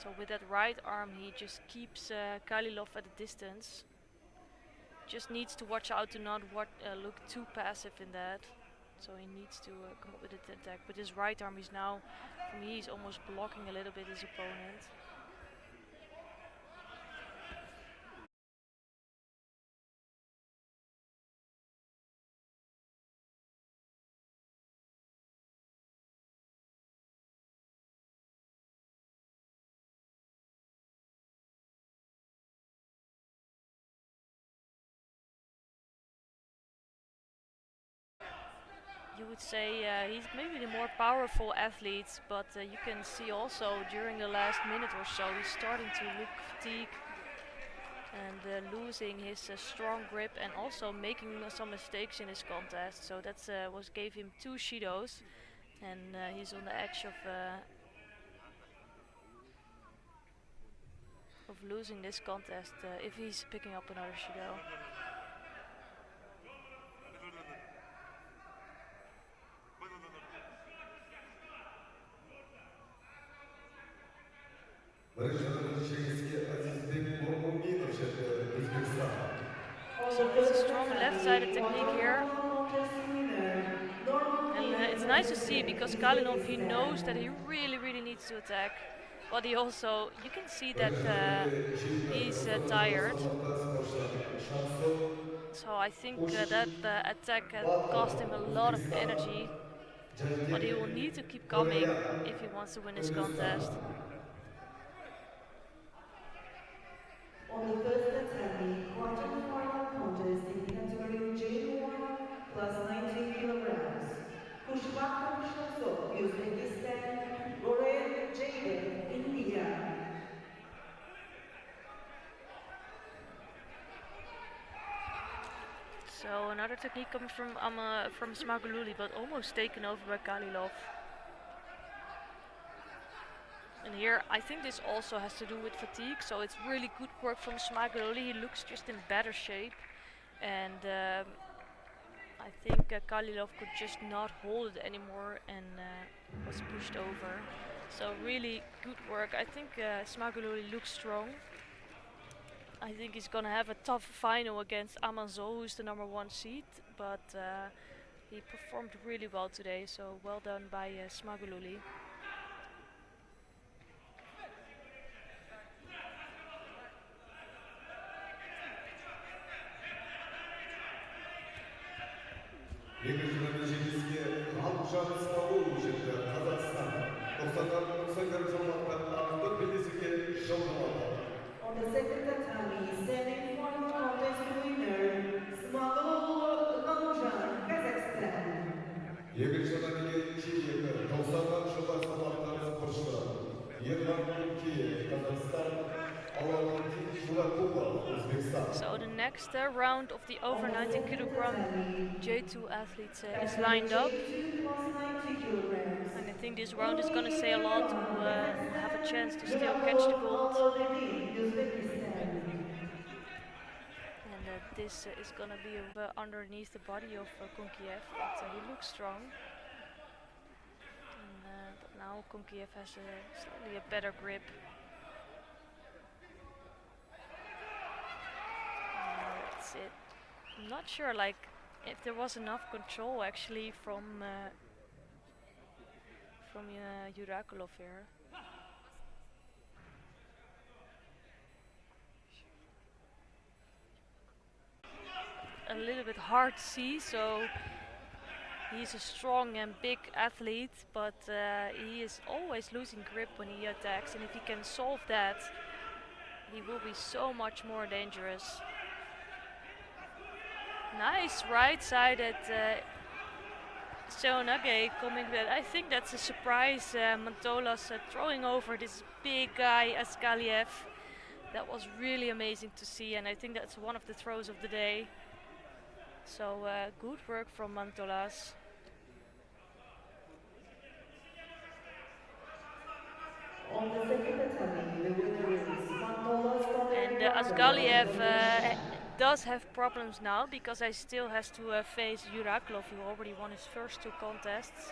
So with that right arm he just keeps Galiev at a distance. Just needs to watch out to not look too passive in that. So he needs to come up with an attack. With his right arm he's now, for me, he's almost blocking a little bit his opponent. You would say he's maybe the more powerful athlete, but you can see also during the last minute or so he's starting to look fatigued and losing his strong grip and also making some mistakes in his contest. So that's gave him 2 Judos, and he's on the edge of losing this contest if he's picking up another Judo. So it's a strong left-sided technique here. And it's nice to see because Galiev, he knows that he really needs to attack. But he also, you can see that he's tired. So I think that attack cost him a lot of energy. But he will need to keep coming if he wants to win this contest. On the first attempt, quarter-final contest in category J1 plus 19 kilograms. Kushbak Uzbekistan, Jekpe, India. So another technique coming from Smagululi, but almost taken over by Galiev. And here, I think this also has to do with fatigue, so it's really good work from Smagululi. He looks just in better shape, and I think Galiev could just not hold it anymore and was pushed over. So really good work. I think Smagululi looks strong. I think he's gonna have a tough final against Amanzo, who's the #1 seed, but he performed really well today, so well done by Smagululi. On the second tatami, semi-final contest winner, Smagululi, Kazakhstan. Екінші татамиге 90-дан жоғары салмақтағы спортшылар Konkiev, Kazakhstan. Urakulov, Uzbekistan. So the next round of the over 90 kilogram J2 athletes is lined up. And I think this round is going to say a lot who have a chance to still catch the gold. And this is going to be underneath the body of Konkiev, but he looks strong. And, but now Konkiev has slightly a better grip. That's it. I'm not sure, like, if there was enough control actually from Urakulov here. A little bit hard to see, so he's a strong and big athlete, but he is always losing grip when he attacks, and if he can solve that, he will be so much more dangerous. Nice right-sided Seoinage coming with. I think that's a surprise. Montolas throwing over this big guy Asgaliev. That was really amazing to see, and I think that's one of the throws of the day. So good work from Montolas. And Asgaliev does have problems now because he still has to face Urakulov, who already won his first two contests.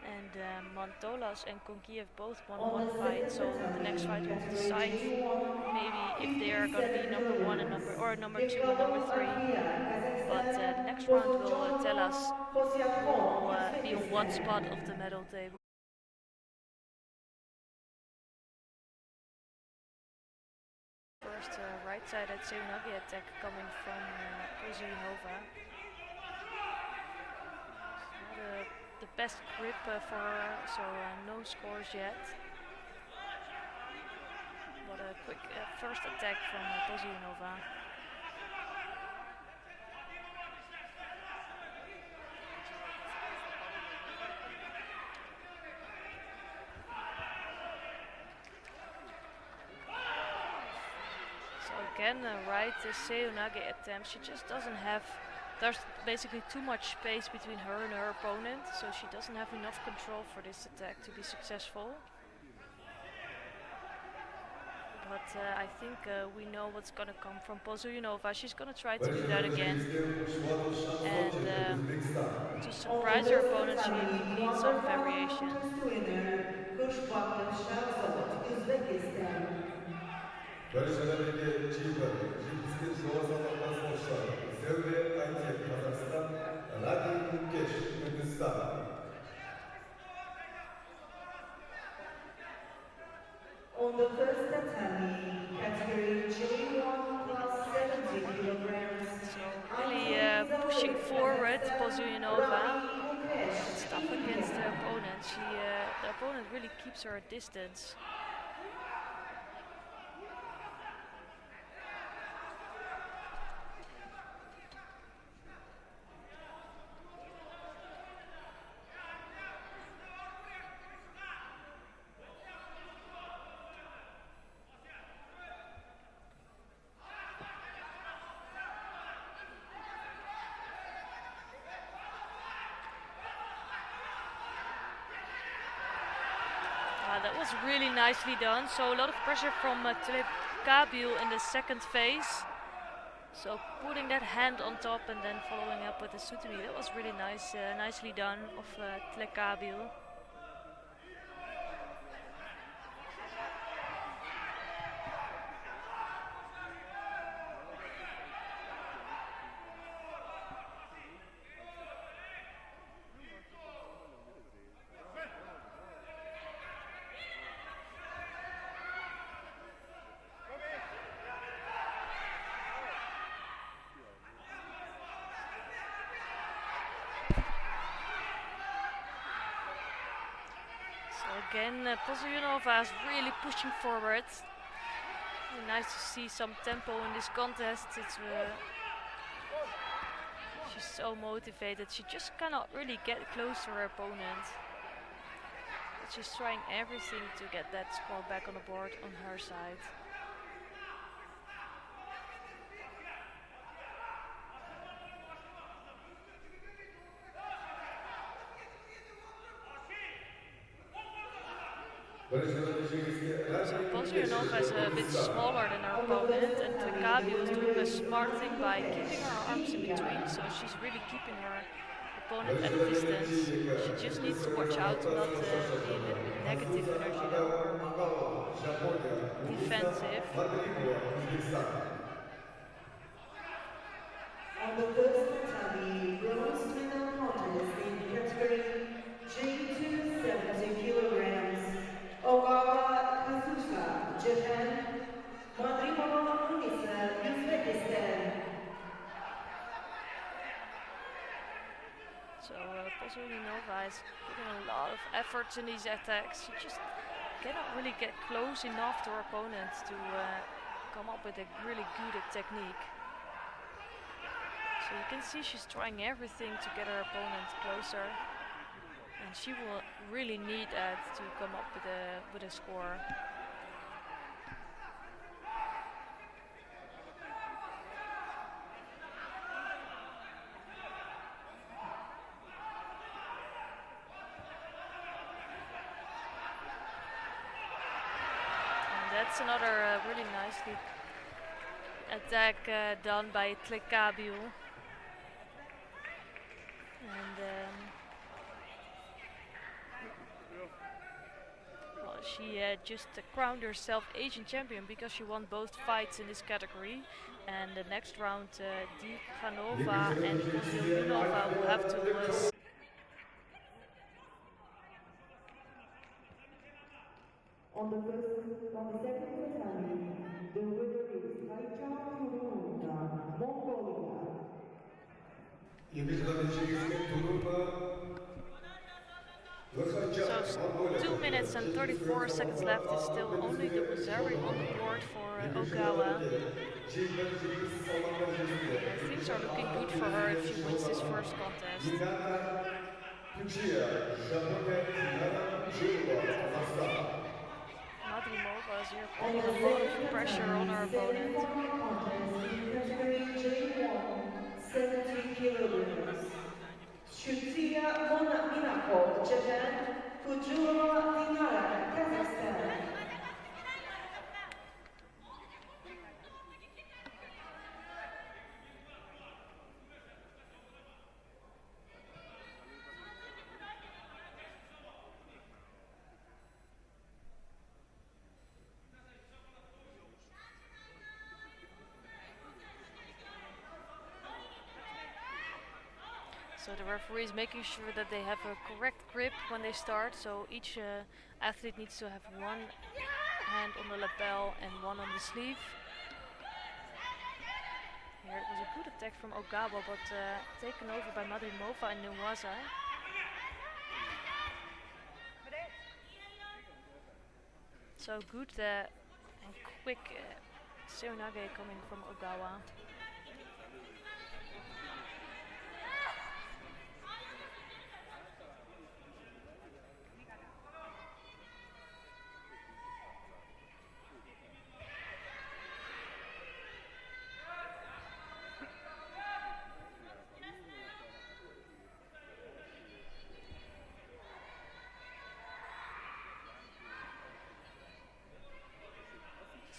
And Montolas and Konkiev both won one fight, so the next fight will decide maybe if they are going to be number one and number 2 and number 3. But the next round will tell us who will be on what spot of the medal table. First right-sided Seoinage attack coming from Pozyanova. The best grip for her, so no scores yet. But a quick first attack from Pozyanova. So again, right Seoinage attempt. She just doesn't have. There's basically too much space between her and her opponent, so she doesn't have enough control for this attack to be successful. But I think we know what's going to come from Pozyanova. She's going to try to do that again. And to surprise her opponent, she needs some variation. On the first tatami, category J1 plus 70 kilograms. So really pushing forward Pozyanova. It's tough against the opponent. The opponent really keeps her at distance. That was really nicely done. So a lot of pressure from Tlekabil in the second phase. So putting that hand on top and then following up with the Sutumi. That was really nice, nicely done of Tlekabil. Again, Pozyanova is really pushing forward. Really nice to see some tempo in this contest. She's so motivated. She just cannot really get close to her opponent. But she's trying everything to get that score back on the board on her side. So Pozionova is a bit smaller than her opponent, and Tlekabio is doing a smart thing by keeping her arms in between, so she's really keeping her opponent at a distance. She just needs to watch out to not be a little bit negative in her judo or defensive. On the first tatami, bronze medal contest in category J2 70 kilograms, Ogawa, Kazakhstan, Japan, Madrimova, Uzbekistan. So Pozionova is putting a lot of efforts in these attacks. She just cannot really get close enough to her opponents to come up with a really good technique. So you can see she's trying everything to get her opponent closer, and she will really need that to come up with a score. And that's another really nicely attack done by Tlekabio. And well, she just crowned herself Asian champion because she won both fights in this category. And the next round, Dikhanova and Konkiev will have to On the second tatami, the winner is Mongolia. So 2 minutes and 34 seconds left. Is still only the Uzbekistan on the board for Ogawa. Things are looking good for her if she wins this first contest. Madrimova is here putting a lot of pressure on her opponent. 70 kilograms. Shutia Minako, Japan, Fujura Dinara, Kazakhstan. So the referee is making sure that they have a correct grip when they start. So each athlete needs to have one hand on the lapel and one on the sleeve. Here it was a good attack from Ogawa, but taken over by Madrimova and Nuwaza. So good and quick seonage coming from Ogawa.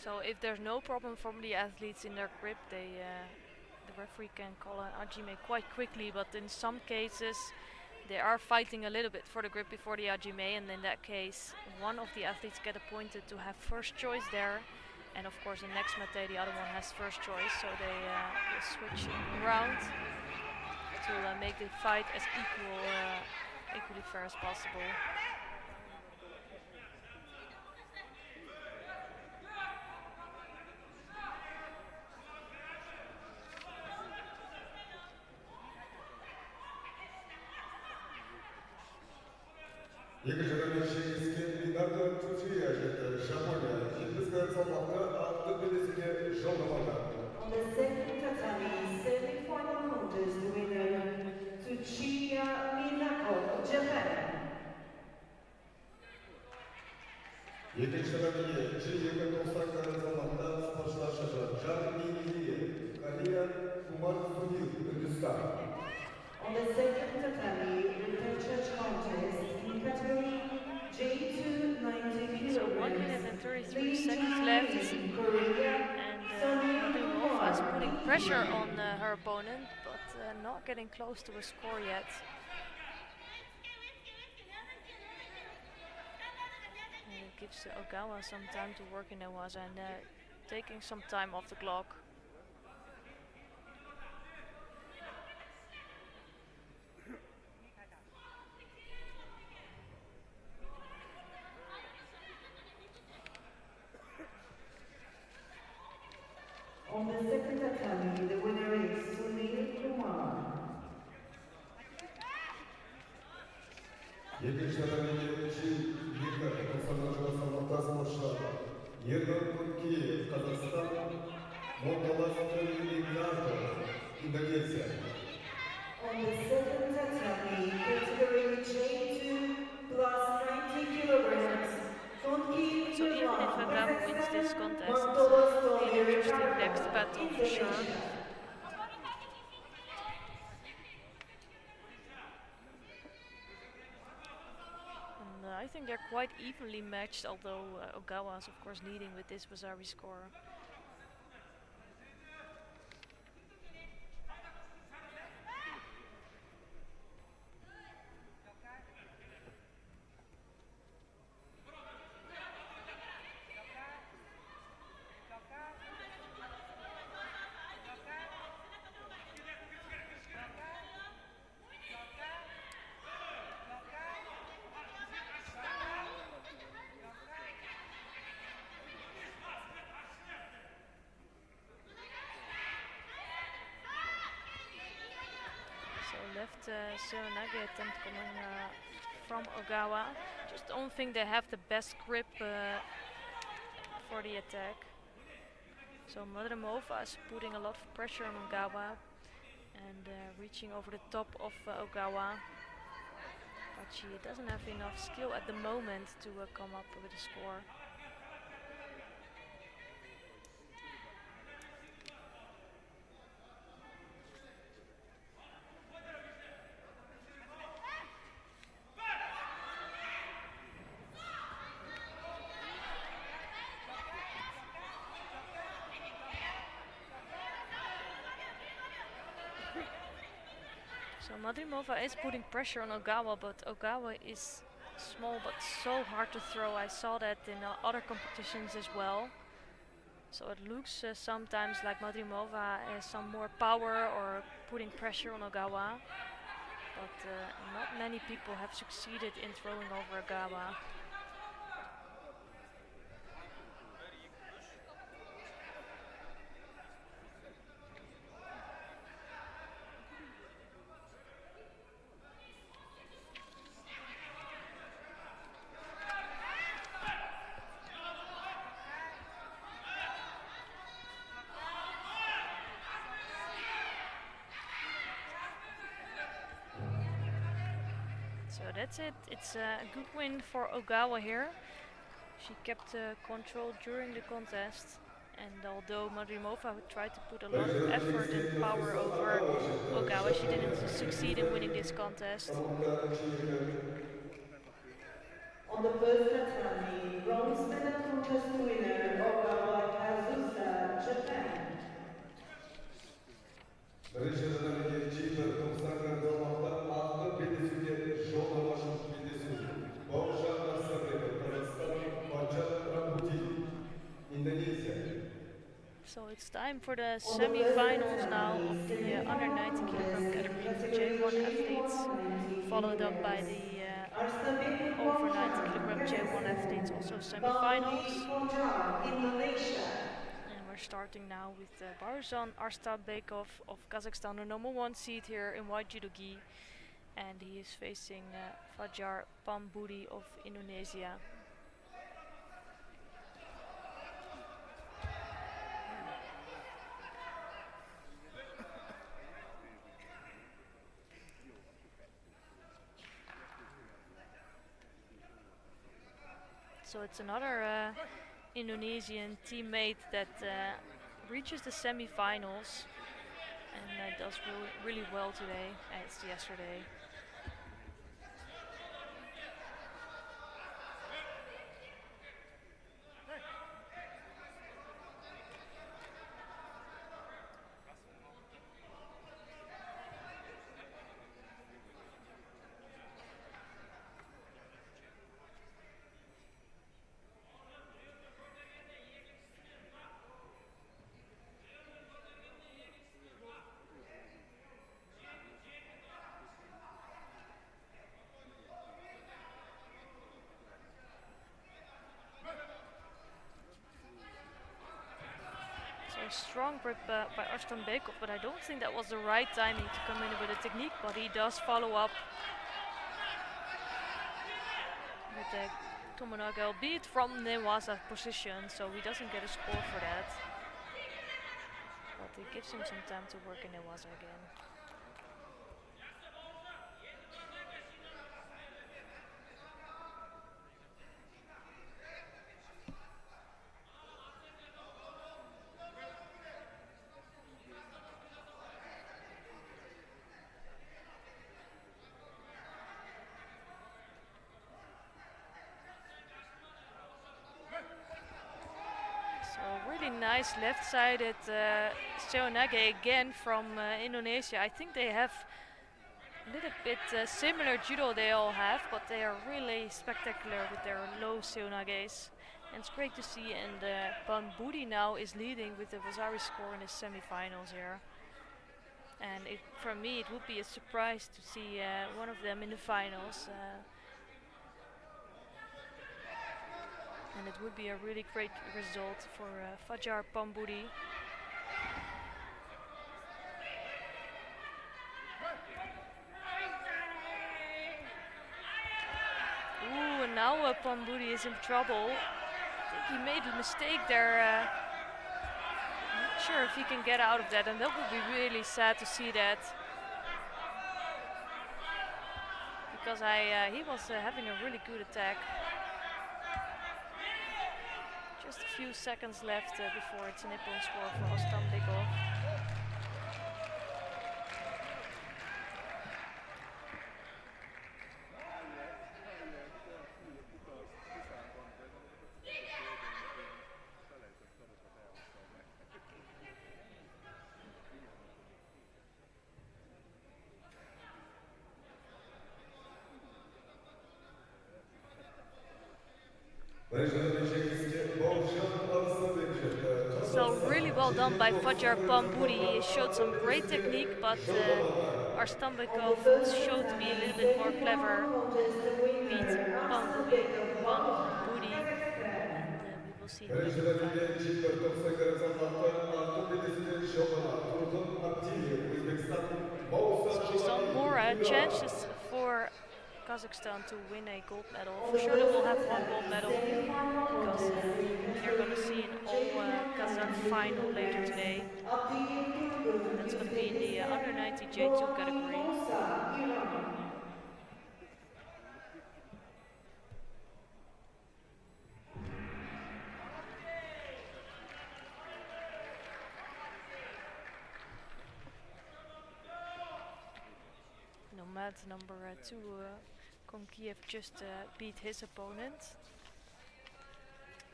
So if there's no problem from the athletes in their grip, the referee can call an Hajime quite quickly, but in some cases they are fighting a little bit for the grip before the Hajime, and in that case one of the athletes get appointed to have first choice there, and of course in next mate the other one has first choice, so they will switch around to make the fight as equally fair as possible. On the second tatami, semi-final contest winner, Tsuchiya Minako, Japan. Yedinci sırada J90 Kazakhstan sporcular Galiev, Umar Sunil, Hindistan. On the second tatami repechage contest in category J2 90 So 1 minute and 33 seconds left, Korea, and Madrimova is putting pressure on her opponent, but not getting close to a score yet. And it gives Ogawa some time to work in Newaza and taking some time off the clock. On the second tatami, the winner is Sunil. Yedinci sırada Jekpe sporcular Konkiev, Kazakhstan, Montolas, Indonesia. On the second tatami, category J2 plus 90 kilograms, Konkiev, So even if Ogawa wins this contest, Montolas, it'll be an interesting next battle for sure. I think they're quite evenly matched, although Ogawa is of course leading with this Wasabi score. Left Serenagi attempt coming from Ogawa. Just don't think they have the best grip for the attack. So Madrimova is putting a lot of pressure on Ogawa and reaching over the top of Ogawa. But she doesn't have enough skill at the moment to come up with a score. So Madrimova is putting pressure on Ogawa, but Ogawa is small but so hard to throw. I saw that in other competitions as well. So it looks sometimes like Madrimova has some more power or putting pressure on Ogawa, but not many people have succeeded in throwing over Ogawa. So that's it. It's a good win for Ogawa here. She kept control during the contest, and although Madrimova tried to put a lot of effort and power over Ogawa, she didn't succeed in winning this contest. On the first tatami, bronze medal contest winner Ogawa, Kazakhstan, Japan. So it's time for the semi-finals now of the under 90 kilogram category for J1 athletes, followed up by the over 90 kilogram J1 athletes, also semi-finals. And we're starting now with Barzan Arstabekov of Kazakhstan, the #1 seed here in white judogi, and he is facing Fajar Palmburi of Indonesia. So it's another Indonesian teammate that reaches the semi-finals and does really well today, as yesterday. Strong grip by Astana, but I don't think that was the right timing to come in with a technique, but he does follow up with the Tomonaga, albeit from Newaza position, so he doesn't get a score for that. But it gives him some time to work in Newaza again. Nice left-sided Seonage again from Indonesia. I think they have a little bit similar judo they all have, but they are really spectacular with their low Seonages. And it's great to see, and Palmburi now is leading with the Vasari score in the semi-finals here. And for me it would be a surprise to see one of them in the finals. And it would be a really great result for Fajar Palmburi. Ooh, and now Palmburi is in trouble. I think he made a mistake there. I'm not sure if he can get out of that, and that would be really sad to see that. Because he was having a really good attack. Just a few seconds left before it's an Ippon score for Astana. So really well done by Fajar Palmburi. He showed some great technique, but Astana showed to be a little bit more clever. Beat Palmburi, and we will see him in the final. So some more chances for Kazakhstan to win a gold medal. For sure they will have one gold medal, because you're going to see an all Kazakh final later today. And that's going to be in the under 90 J2 category. Nomad number 2, Konkiev, just beat his opponent,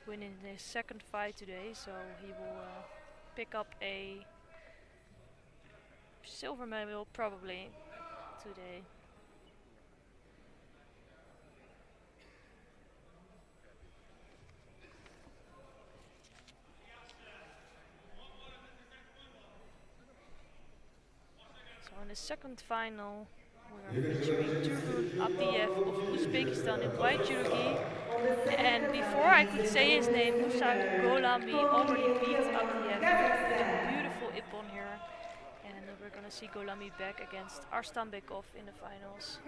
winning his second fight today, so he will pick up a silver medal probably today. So in the second final we are featuring Galiev of Uzbekistan in white judo. And before I could say his name, Musa Golami already beat Galiev with a beautiful ippon here. And we're gonna see Golami back against Astana in the finals.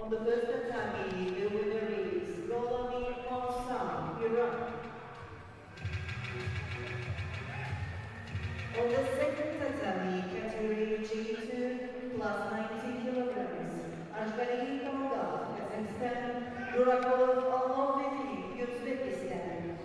On the first tatami, the winner is Golami plus 90 kilograms. Asgaliev, Kazakhstan. Urakulov, Uzbekistan.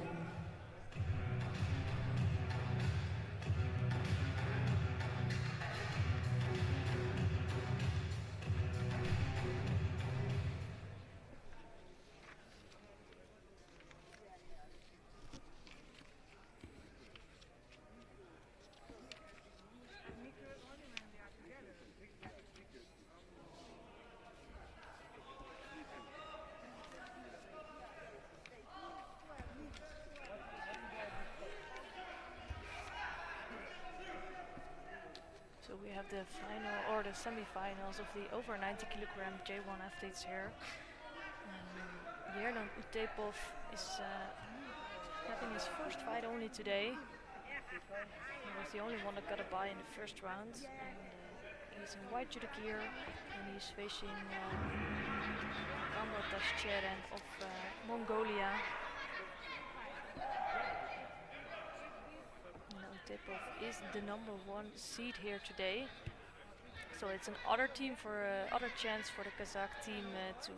So we have the final or the semi-finals of the over 90 kilogram J1 athletes here. Yerlan Utepov is having his first fight only today. He was the only one that got a bye in the first round. And he's in white judo gear and he's facing Kanda Tascheren of Mongolia. Utepov is the #1 seed here today, so it's another team for other chance for the Kazakh team to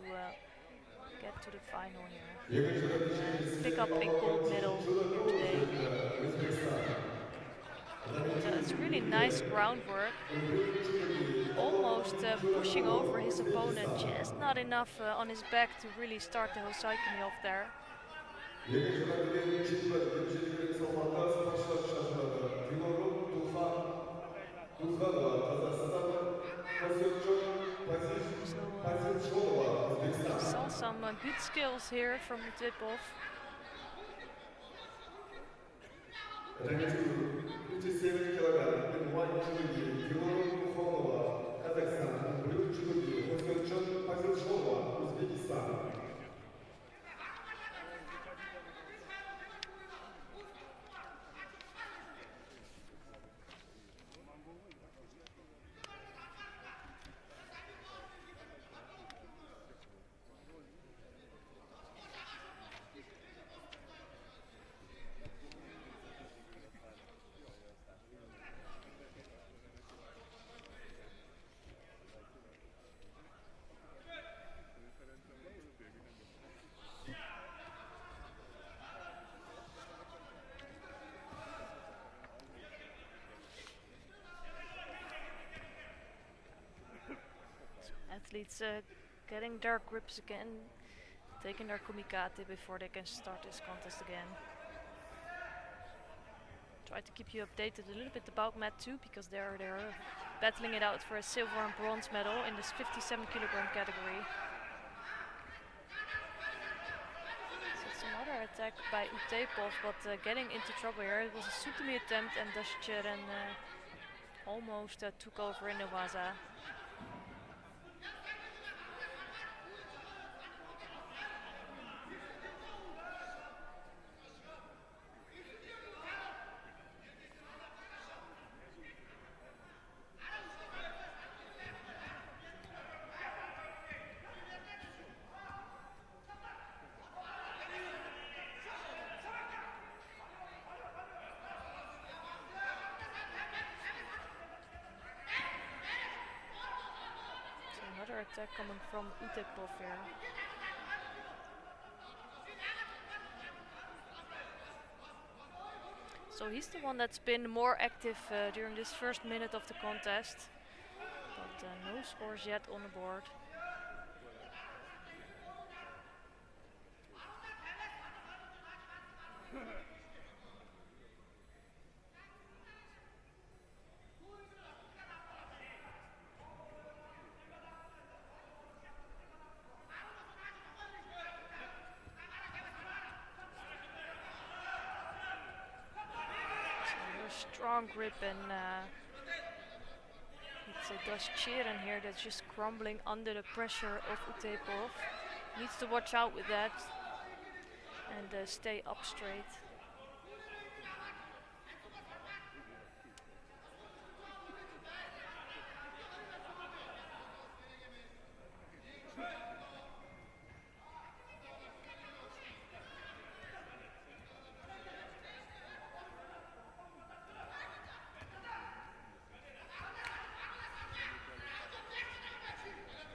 get to the final here. Pick up a gold medal here today. It's really nice groundwork, almost pushing over his opponent, just not enough on his back to really start the Hosseini off there. Saw some good skills here from Utepov. Athletes getting their grips again, taking their kumikate before they can start this contest again. Try to keep you updated a little bit about Mat too, because they're battling it out for a silver and bronze medal in this 57 kilogram category. So it's another attack by Utepov, but getting into trouble here. It was a Sutumi attempt and Tascheren almost took over in the waza. Attack coming from Utepov here. So he's the one that's been more active during this first minute of the contest, but no scores yet on the board. Strong grip and it's a Tascheren here that's just crumbling under the pressure of Utepov. Needs to watch out with that and stay up straight.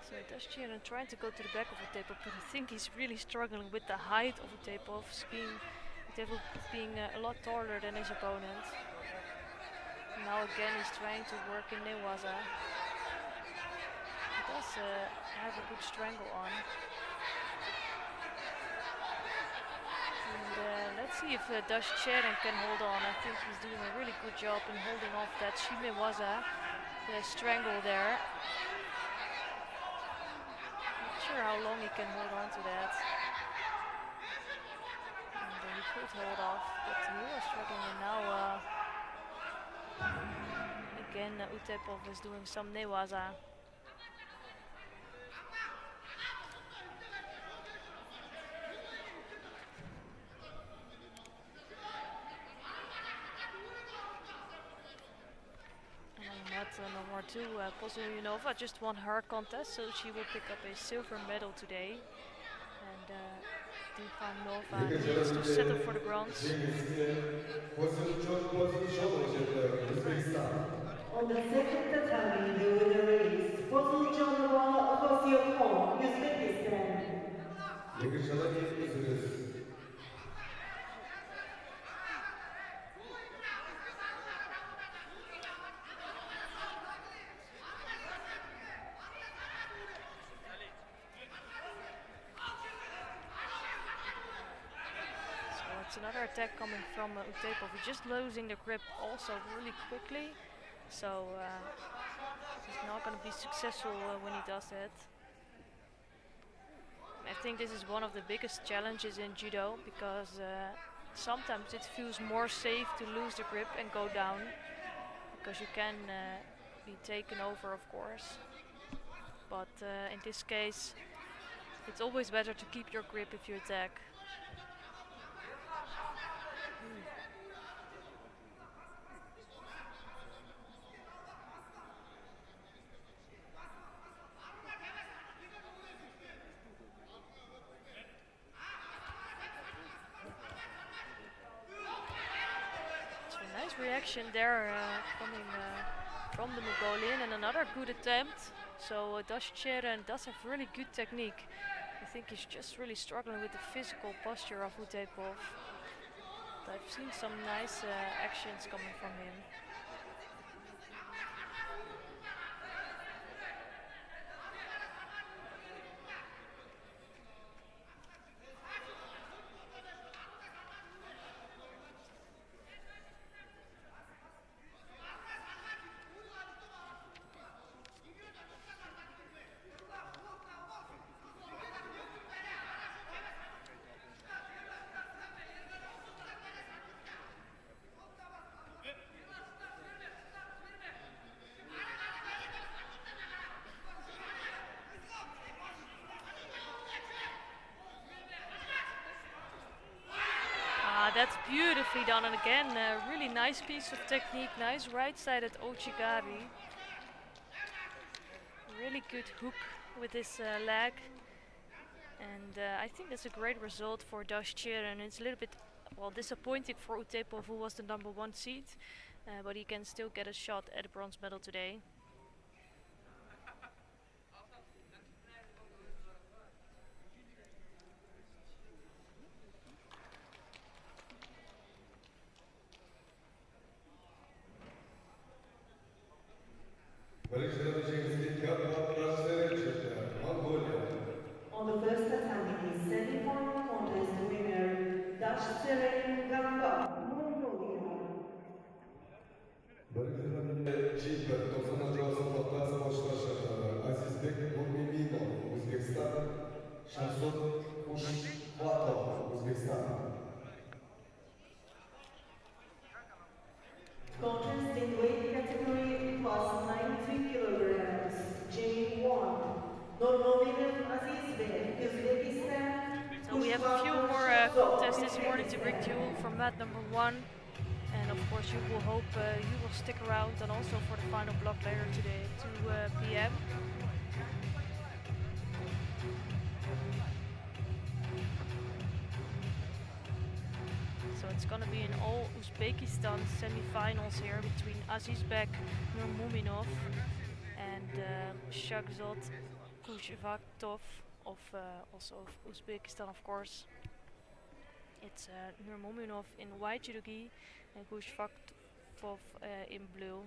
So Dashchiran trying to go to the back of Utepov, but I think he's really struggling with the height of Utepov, being a lot taller than his opponent. Now again he's trying to work in Newaza. He does have a good strangle on. And let's see if Dashchiran can hold on. I think he's doing a really good job in holding off that Shimewaza, the strangle there. Not sure how long he can hold on to that. And he could hold off, but he was struggling, and now again Utepov is doing some Newaza. Number 2, Pozilyanova just won her contest, so she will pick up a silver medal today. And Tihanova needs to settle for the bronze. On the second tatami, the winner is Pozilyanova from Uzbekistan. Another attack coming from Utepov. He's just losing the grip also really quickly, so he's not going to be successful when he does that. I think this is one of the biggest challenges in judo, because sometimes it feels more safe to lose the grip and go down, because you can be taken over, of course. But in this case, it's always better to keep your grip if you attack. Reaction there coming from the Mongolian, and another good attempt. So Dashchiran does have really good technique. I think he's just really struggling with the physical posture of Utepov. But I've seen some nice actions coming from him. That's beautifully done, and again a really nice piece of technique, nice right-sided Ochigari. Really good hook with his leg, and I think that's a great result for Dashchiran. It's a little bit disappointing for Utepov, who was the number 1 seed, but he can still get a shot at a bronze medal today. On the first tatami, semi-final contest winner, Dashchiran Mongolia. Contest in weight category plus 90 kilograms. Jimmy 1. Nurmagomedov Azizbek, Uzbekistan. So we have a few more contests this morning to bring to you from mat number 1. And of course you will hope you will stick around, and also for the final block later today at 2 p.m. So it's going to be an all Uzbekistan semi-finals here between Azizbek Nurmagomedov and Shahzad Kushvaktov of also of Uzbekistan, of course. It's Nurmouminov in white judogi and Kushvaktov in blue.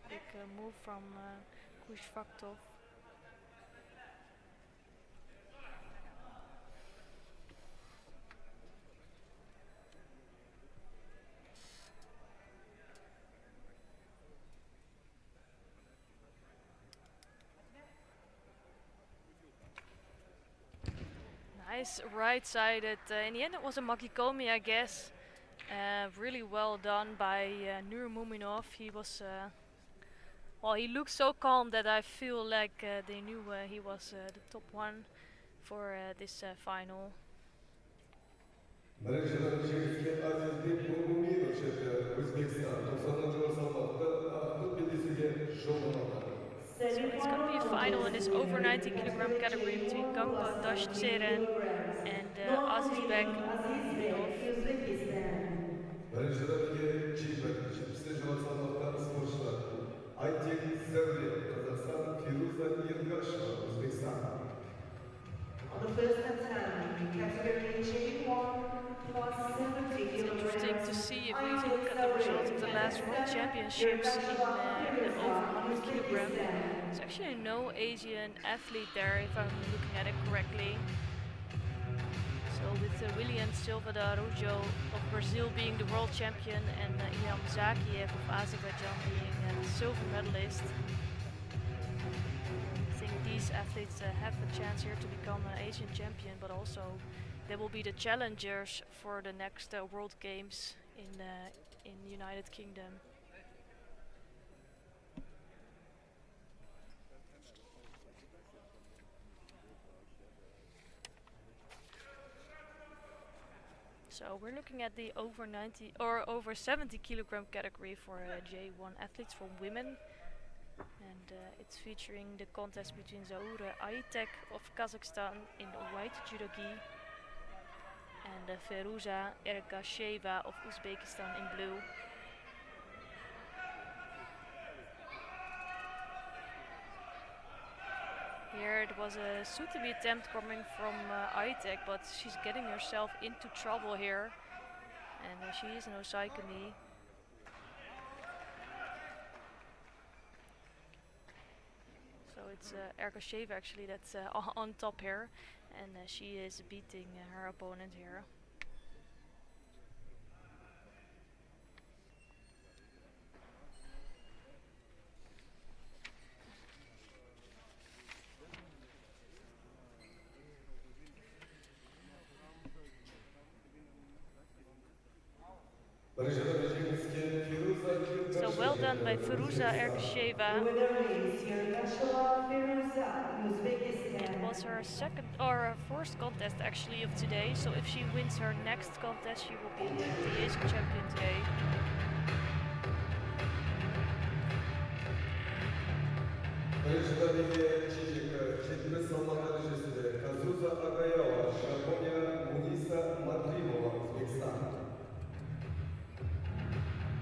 Big move from Kushvaktov. Nice right-sided. In the end, it was a makikomi, I guess. Really well done by Nurmouminov. He was, well, he looked so calm that I feel like they knew he was the top one for this final. So it's going to be a final in this over 90 kilogram category between Kanko Tseren and Azizbek Nov. On the first attempt, category J1 plus 70 It's kilograms. interesting to see if we look at the results of the last World Championships in the over 100 kilogram. There's actually no Asian athlete there, if I'm looking at it correctly. So with William Silva da Araujo of Brazil being the world champion and Ilham Zakiev of Azerbaijan being the silver medalist. I think these athletes have a chance here to become an Asian champion, but also they will be the challengers for the next World Games in United Kingdom. So we're looking at the over 90 or over 70 kilogram category for J1 athletes for women. And it's featuring the contest between Zaure Aitek of Kazakhstan in white judogi and Feruza Ergasheva of Uzbekistan in blue. Here it was a Sutami attempt coming from Aitek, but she's getting herself into trouble here. And she is an Osaikuni. So it's Ergasheva actually that's on top here, and she is beating her opponent here. So well done by Feruza Ergasheva. It was her second or her first contest actually of today. So if she wins her next contest, she will be the Asian champion today.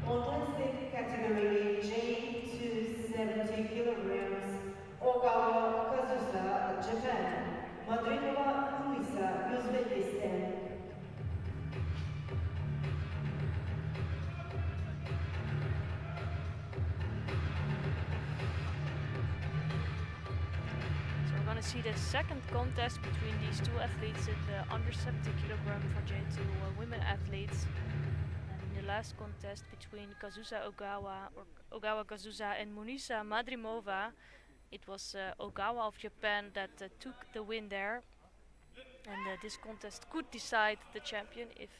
On category J to 70 kilograms, Ogawa, Kazakhstan, Japan, Madrimova, Uzbekistan. So we're going to see the second contest between these two athletes in the under 70 kilogram for J2 women athletes. The last contest between Kazusa Ogawa or Ogawa Kazusa and Munisa Madrimova, it was Ogawa of Japan that took the win there, and this contest could decide the champion if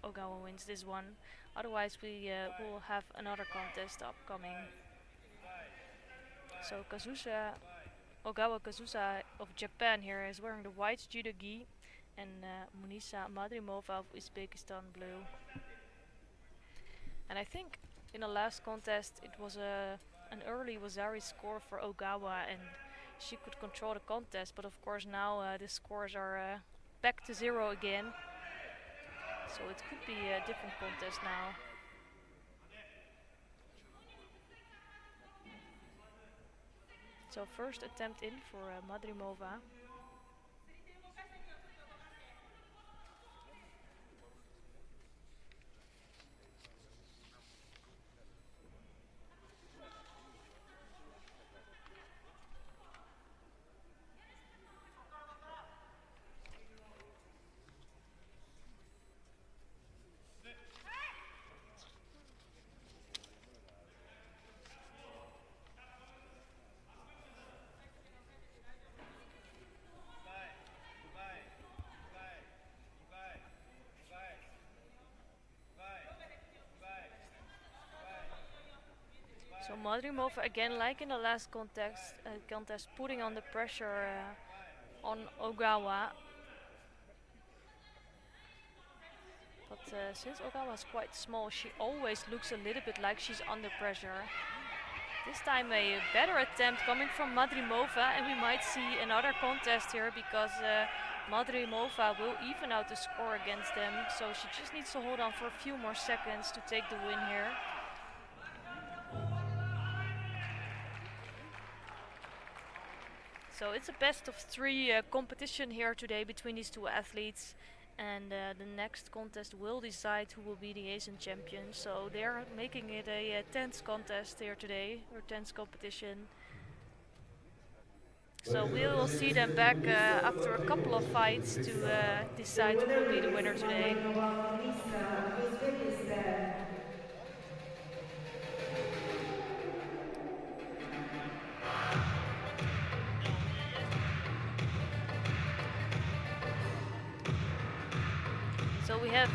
Ogawa wins this one. Otherwise we will have another contest upcoming. So Ogawa Kazusa of Japan here is wearing the white judo gi, and Munisa Madrimova of Uzbekistan blue. And I think in the last contest it was an early Wazari score for Ogawa, and she could control the contest, but of course now the scores are back to 0 again. So it could be a different contest now. So first attempt in for Madrimova. So Madrimova again, like in the last contest, putting on the pressure on Ogawa. But since Ogawa is quite small, she always looks a little bit like she's under pressure. This time a better attempt coming from Madrimova, and we might see another contest here because Madrimova will even out the score against them. So she just needs to hold on for a few more seconds to take the win here. So it's a best of 3 competition here today between these two athletes, and the next contest will decide who will be the Asian champion. So they're making it a tense contest here today, or tense competition. So we will see them back after a couple of fights to decide who will be the winner today. So we have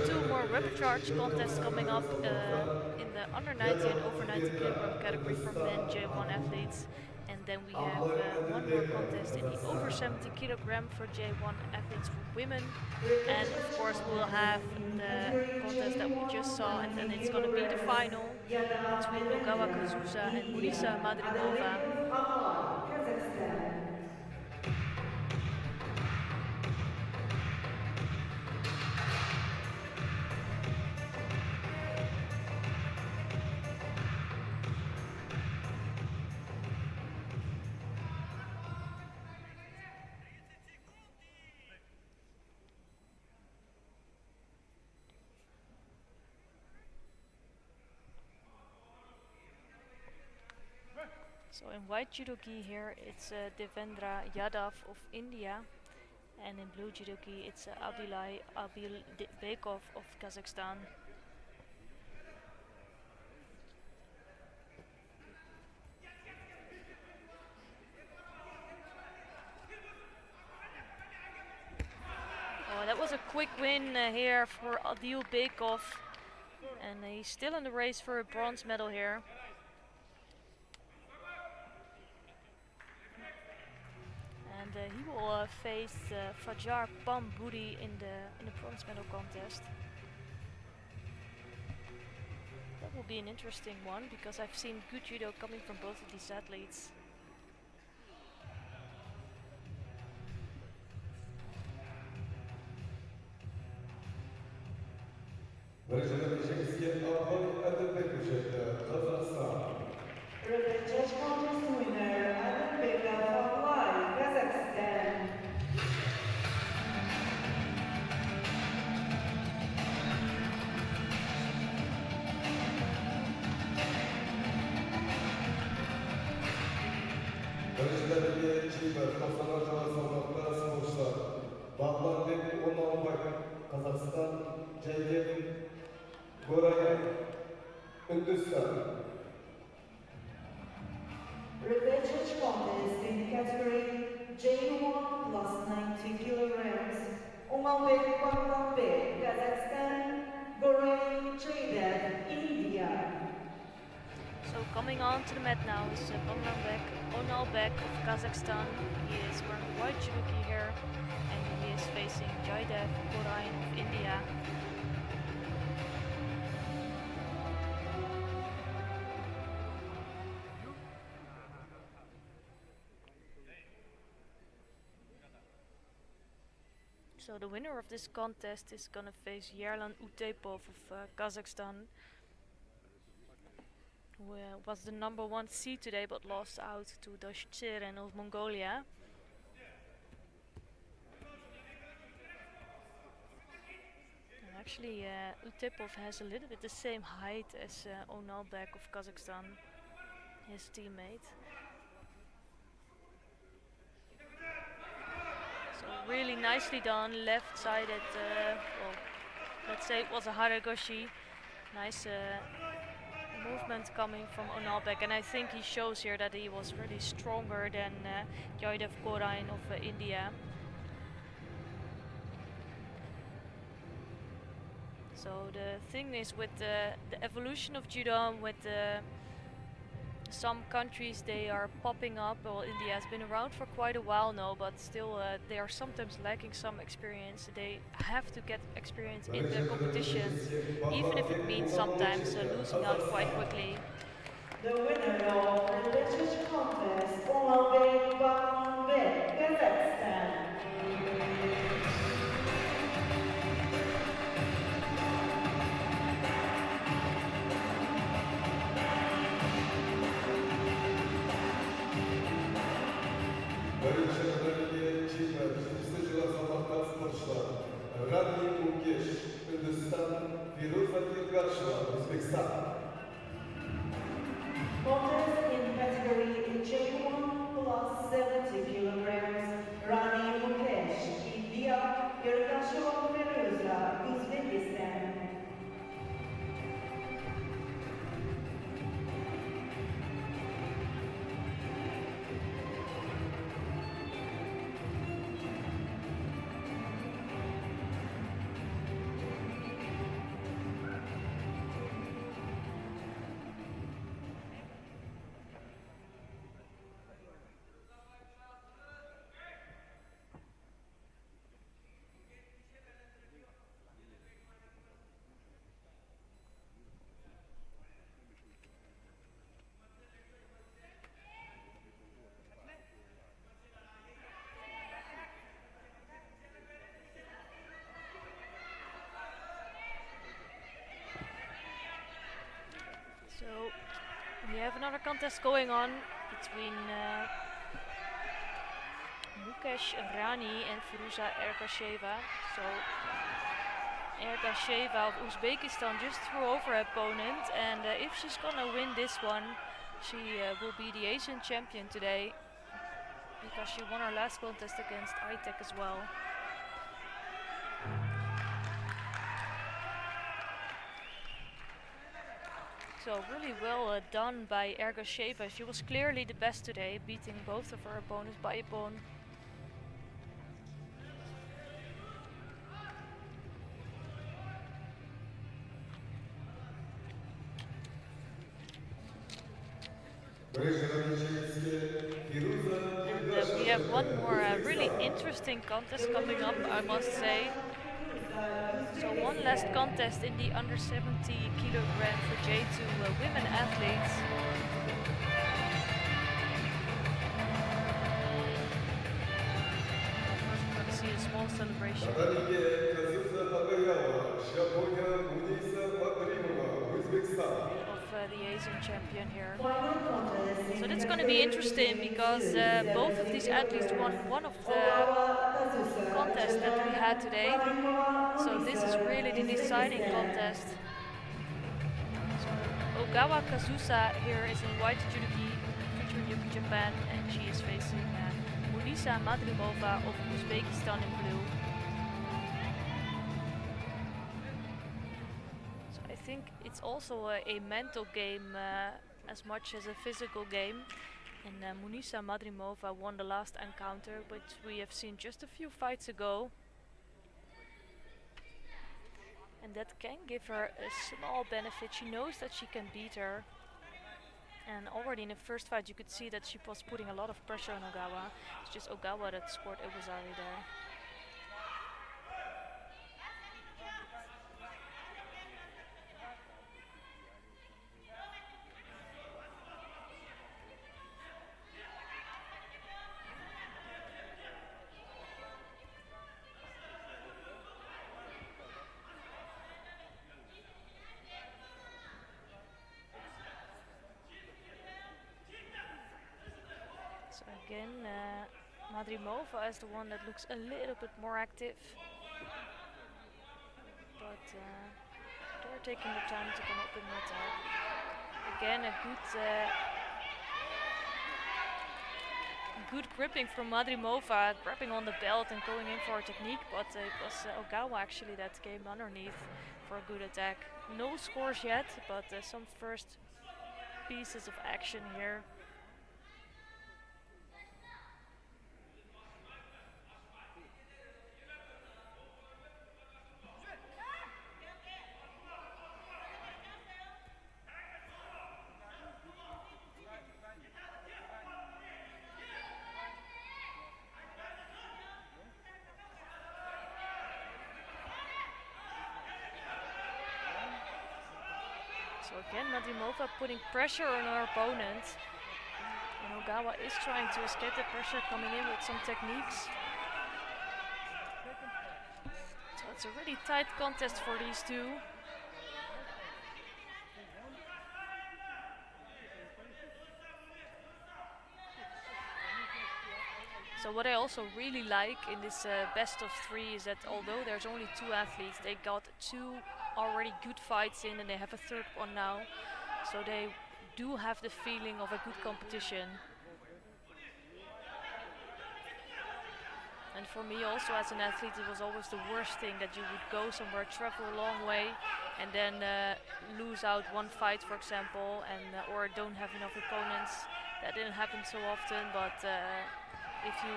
2 more repertoire contests coming up in the under 90 and over 90 kilogram category for men J1 athletes. And then we have 1 more contest in the over 70 kilogram for J1 athletes for women. And of course we'll have the contest that we just saw, and then it's going to be the final between Ogawa Kazusa and Munisa Madrimova. Kazakhstan. So in white judogi here it's Devendra Yadav of India, and in blue judogi it's Bakayov of Kazakhstan. Oh, that was a quick win here for Adil Bakov, and he's still in the race for a bronze medal here. And he will face Fajar Palmburi in the bronze medal contest. That will be an interesting one because I've seen good judo coming from both of these athletes. Judge contest winner, Kazakhstan. Kazakhstan, Uzbekistan. Judge contest in the category J1 plus 90 kilograms. Kazakhstan, India. So coming on to the mat now is Onalbek of Kazakhstan. He is wearing white judogi here, and he is facing Jaidev Gorain of India. So the winner of this contest is gonna face Yerlan Utepov of Kazakhstan, who was the #1 seed today but lost out to Doshchiren of Mongolia. And actually Utepov has a little bit the same height as Onalbek of Kazakhstan, his teammate. So really nicely done, left-sided, well, let's say it was a haragoshi. Nice movement coming from Onalbek, and I think he shows here that he was really stronger than Jaidev Gorain of India. So the thing is with the evolution of judo, with some countries, they are popping up. Well, India has been around for quite a while now, but still they are sometimes lacking some experience. They have to get experience in the competitions, even if it means sometimes losing out quite quickly. The winner of the British contest, Palmburi, Kazakhstan. Uzbekistan. Contest in category J1 plus 70 kilograms, Rani Mukesh, India, Urakulov, Uzbekistan. So we have another contest going on between Mukesh Rani and Firuza Ergasheva. So Ergasheva of Uzbekistan just threw over her opponent, and if she's gonna win this one, she will be the Asian champion today, because she won her last contest against ITEC as well. So really well done by Ergasheva. She was clearly the best today, beating both of her opponents by a pawn. And we have one more really interesting contest coming up, I must say. So one last contest in the under 70 kilogram for J2 women athletes. First we're going to see a small celebration of the Asian champion here. So that's going to be interesting, because both of these athletes won one of the contests that we had today. So this is really the deciding contest. So Ogawa Kazusa here is in white judogi, featuring Japan, and she is facing Munisa Madrimova of Uzbekistan in blue. So I think it's also a mental game as much as a physical game. And Munisa Madrimova won the last encounter, which we have seen just a few fights ago. And that can give her a small benefit. She knows that she can beat her. And already in the first fight you could see that she was putting a lot of pressure on Ogawa. It's just Ogawa that scored Iwazari there. Again, Madrimova is the one that looks a little bit more active. But they're taking the time to come up in the attack. Again, a good gripping from Madrimova, grabbing on the belt and going in for a technique, but it was Ogawa actually that came underneath for a good attack. No scores yet, but some first pieces of action here. So again, Madrimova putting pressure on her opponent. And Ogawa is trying to escape the pressure, coming in with some techniques. So it's a really tight contest for these two. So what I also really like in this best of three is that although there's only two athletes, they got two already good fights in and they have a third one now. So they do have the feeling of a good competition. And for me also as an athlete, it was always the worst thing that you would go somewhere, travel a long way and then lose out one fight, for example, and or don't have enough opponents. That didn't happen so often, but if you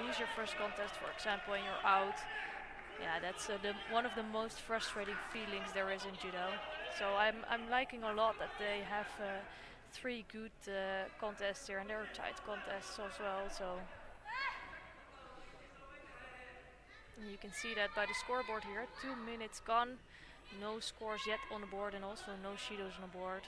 lose your first contest, for example, and you're out, yeah, that's one of the most frustrating feelings there is in judo. So I'm liking a lot that they have three good contests here, and they're tight contests as well. So and you can see that by the scoreboard here. 2 minutes gone, no scores yet on the board, and also no shidos on the board.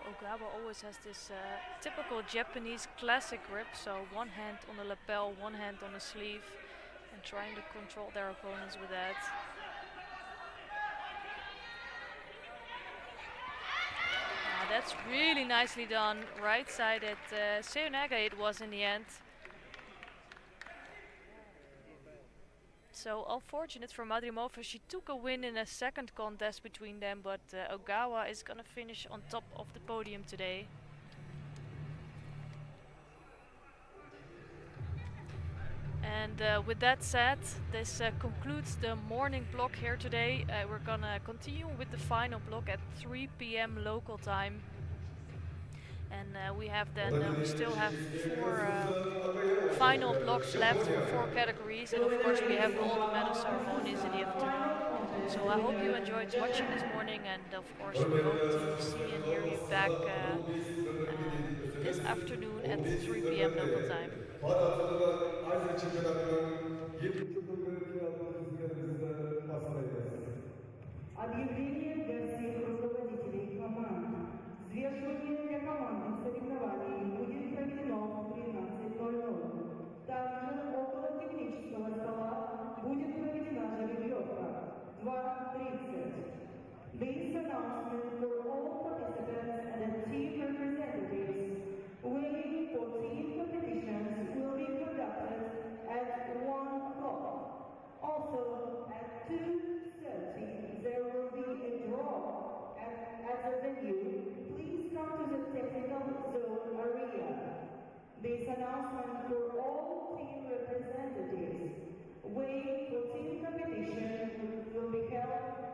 Ogawa always has this typical Japanese classic grip, so one hand on the lapel, one hand on the sleeve, and trying to control their opponents with that. That's really nicely done. Right side at Seonaga it was in the end. So unfortunate for Madrimova, she took a win in a second contest between them, but Ogawa is gonna finish on top of the podium today. And with that said, this concludes the morning block here today. We're gonna continue with the final block at 3 p.m. local time. And we still have 4 final blocks left for 4 categories, and of course we have all the medal ceremonies in the afternoon. So I hope you enjoyed watching this morning, and of course we hope to see and hear you back this afternoon at 3 p.m. local time. Объявление для всех руководителей команд. Взвешивание для командных соревнований будет проведено в 13:00. Также около технического стола будет проведена жеребьевка 2:30. This announcement for all participants and team representatives. Weighing for team competitions will be conducted at 1 o'clock. Also at 2:30 there will be a draw at the venue. Please come to the technical zone area. This announcement for all team representatives. Weighing for team competition will be held